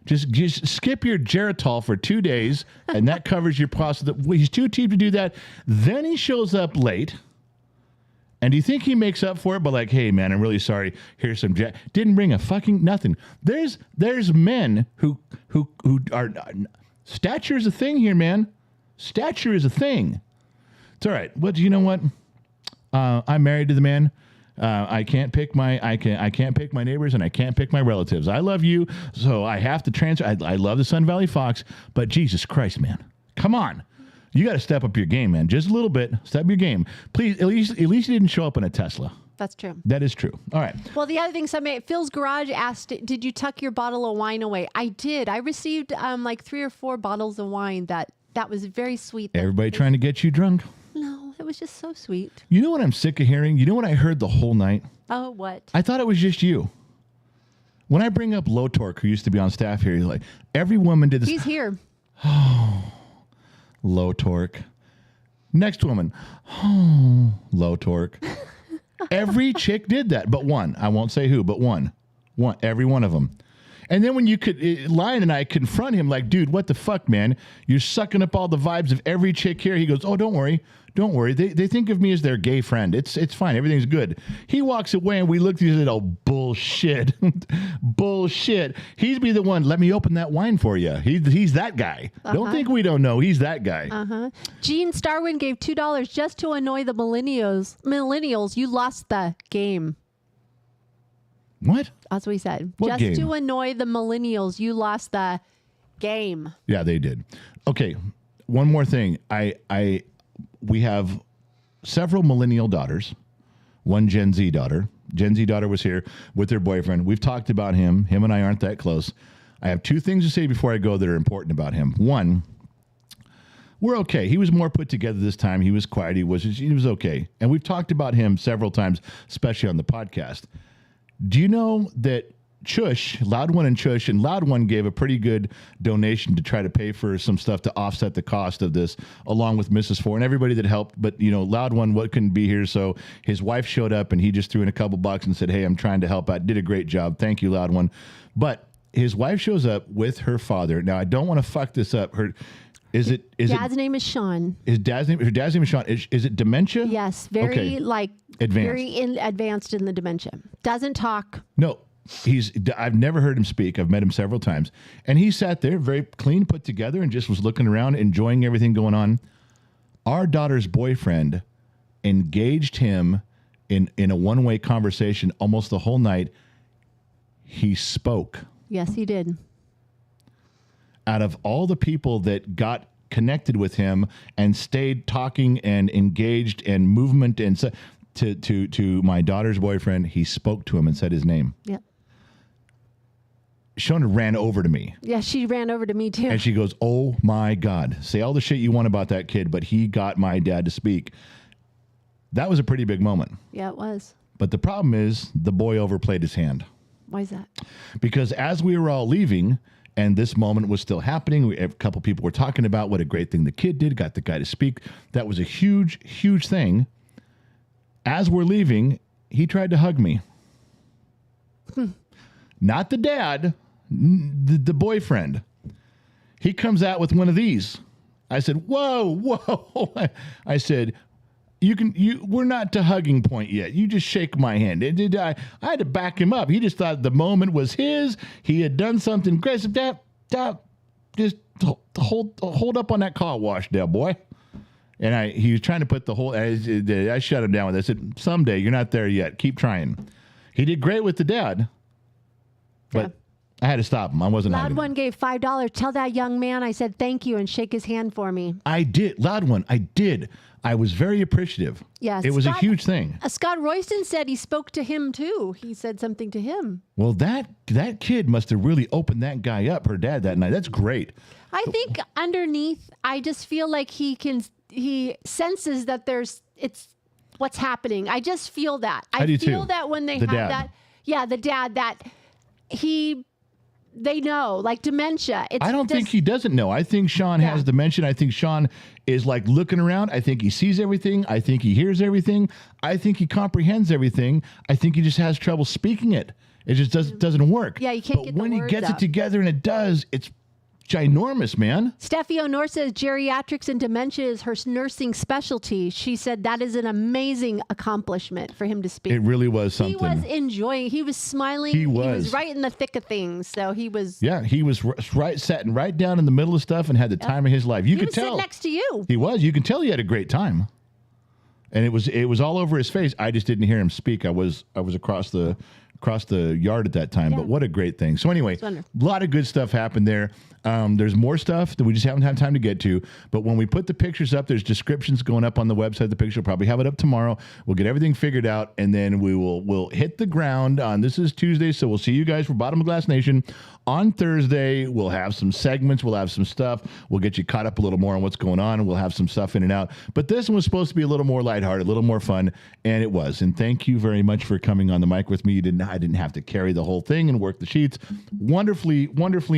Just skip your Geritol for 2 days, and that covers your process. He's too cheap to do that. Then he shows up late, and do you think he makes up for it? But like, hey, man, I'm really sorry. Here's some didn't bring a fucking nothing. There's men who are stature is a thing here, man. Stature is a thing. It's all right. You know what? I'm married to the man. I can't pick my neighbors and I can't pick my relatives. I love you, so I have to transfer. I love the Sun Valley Fox, but Jesus Christ, man, come on, you got to step up your game, man, just a little bit. Step up your game, please. At least you didn't show up in a Tesla. That's true. That is true. All right. Well, the other thing, Phil's Garage asked, did you tuck your bottle of wine away? I did. I received like 3 or 4 bottles of wine. That was very sweet. Everybody trying to get you drunk. No, it was just so sweet. You know what I'm sick of hearing? You know what I heard the whole night? Oh, what? I thought it was just you. When I bring up Low Torque, who used to be on staff here, he's like, every woman did this. He's here. Low Torque. Next woman. Oh, Low Torque. Every chick did that, but one. I won't say who, but one. Every one of them. And then when Lion and I confront him like, dude, what the fuck, man? You're sucking up all the vibes of every chick here. He goes, oh, don't worry. Don't worry. They think of me as their gay friend. It's fine. Everything's good. He walks away and we look at him and said, oh, bullshit. Bullshit. He'd be the one. Let me open that wine for you. He's that guy. Uh-huh. Don't think we don't know. He's that guy. Uh-huh. Gene Starwin gave $2 just to annoy the millennials. You lost the game. What? That's what he said. What just game? to annoy the millennials, you lost the game. Yeah, they did. Okay, one more thing. We have several millennial daughters, one Gen Z daughter. Gen Z daughter was here with her boyfriend. We've talked about him. Him and I aren't that close. I have two things to say before I go that are important about him. One, we're okay. He was more put together this time. He was quiet. He was okay. And we've talked about him several times, especially on the podcast. Do you know that Chush, Loud One and Chush, and Loud One gave a pretty good donation to try to pay for some stuff to offset the cost of this, along with Mrs. Four and everybody that helped. But, Loud One couldn't be here, so his wife showed up, and he just threw in a couple bucks and said, hey, I'm trying to help out. Did a great job. Thank you, Loud One. But his wife shows up with her father. Now, I don't want to fuck this up. Dad's name is Sean. Her dad's name is Sean. Is it dementia? Yes, very advanced. Very advanced in the dementia. Doesn't talk. No. I've never heard him speak. I've met him several times. And he sat there very clean, put together, and just was looking around, enjoying everything going on. Our daughter's boyfriend engaged him in a one-way conversation almost the whole night. He spoke. Yes, he did. Out of all the people that got connected with him and stayed talking and engaged and movement and to my daughter's boyfriend, he spoke to him and said his name. Yep. Shona ran over to me. Yeah, she ran over to me too. And she goes, oh my God, say all the shit you want about that kid, but he got my dad to speak. That was a pretty big moment. Yeah, it was. But the problem is the boy overplayed his hand. Why is that? Because as we were all leaving and this moment was still happening, a couple people were talking about what a great thing the kid did, got the guy to speak. That was a huge, huge thing. As we're leaving, he tried to hug me. Not the dad, the boyfriend. He comes out with one of these. I said, whoa. I said, we're not to hugging point yet. You just shake my hand. I had to back him up. He just thought the moment was his. He had done something great. Just hold up on that car wash there, boy. And he was trying to put the whole, I shut him down with it. I said, someday, you're not there yet. Keep trying. He did great with the dad, but I had to stop him. I wasn't Loud hugging One him. gave $5. Tell that young man I said thank you and shake his hand for me. I did. Loud One, I did. I was very appreciative. Yes. It was a huge thing. Scott Royston said he spoke to him too. He said something to him. Well, that kid must have really opened that guy up, her dad, that night. That's great. I think underneath, I just feel like he senses that it's what's happening. I just feel that. I feel that when they have that. Yeah, the dad that they know, like dementia. I don't think he doesn't know. I think Sean has dementia. I think Sean is like looking around. I think he sees everything. I think he hears everything. I think he comprehends everything. I think he just has trouble speaking it. It just doesn't work. Yeah, you can't get the words when he gets out. it together and it does, it's ginormous, man. Steffi O'Nor says geriatrics and dementia is her nursing specialty. She said that is an amazing accomplishment for him to speak. It really was something. He was enjoying. He was smiling. He was right in the thick of things. So he was. Yeah, he was sitting right down in the middle of stuff and had the time of his life. You he could was tell. sitting next to you. He was. You can tell he had a great time. And it was all over his face. I just didn't hear him speak. I was across the yard at that time. Yeah. But what a great thing. So anyway, a lot of good stuff happened there. There's more stuff that we just haven't had time to get to. But when we put the pictures up, there's descriptions going up on the website. The picture will probably have it up tomorrow. We'll get everything figured out, and then we'll hit the ground on, this is Tuesday, so we'll see you guys for Bottom of Glass Nation on Thursday. We'll have some segments. We'll have some stuff. We'll get you caught up a little more on what's going on, and we'll have some stuff in and out. But this one was supposed to be a little more lighthearted, a little more fun, and it was. And thank you very much for coming on the mic with me. I didn't have to carry the whole thing and work the sheets. Wonderfully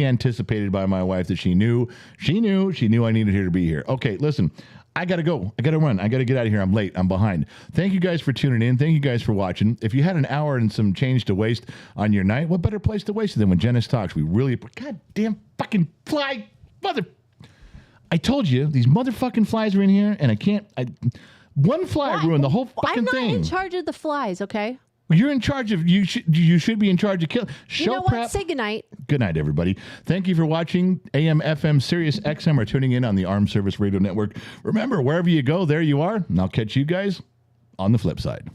anticipated by my wife that she knew I needed her to be here. Okay, listen, I got to go. I got to run. I got to get out of here. I'm late. I'm behind. Thank you guys for tuning in. Thank you guys for watching. If you had an hour and some change to waste on your night, what better place to waste it than when Janice talks? We really, goddamn fucking fly, I told you, these motherfucking flies are in here, and one fly ruined the whole fucking thing. I'm not in charge of the flies, okay? You're in charge of, you should be in charge of killing. You know what? Say goodnight. Good night, everybody. Thank you for watching AM, FM, Sirius XM, or tuning in on the Armed Service Radio Network. Remember, wherever you go, there you are. And I'll catch you guys on the flip side.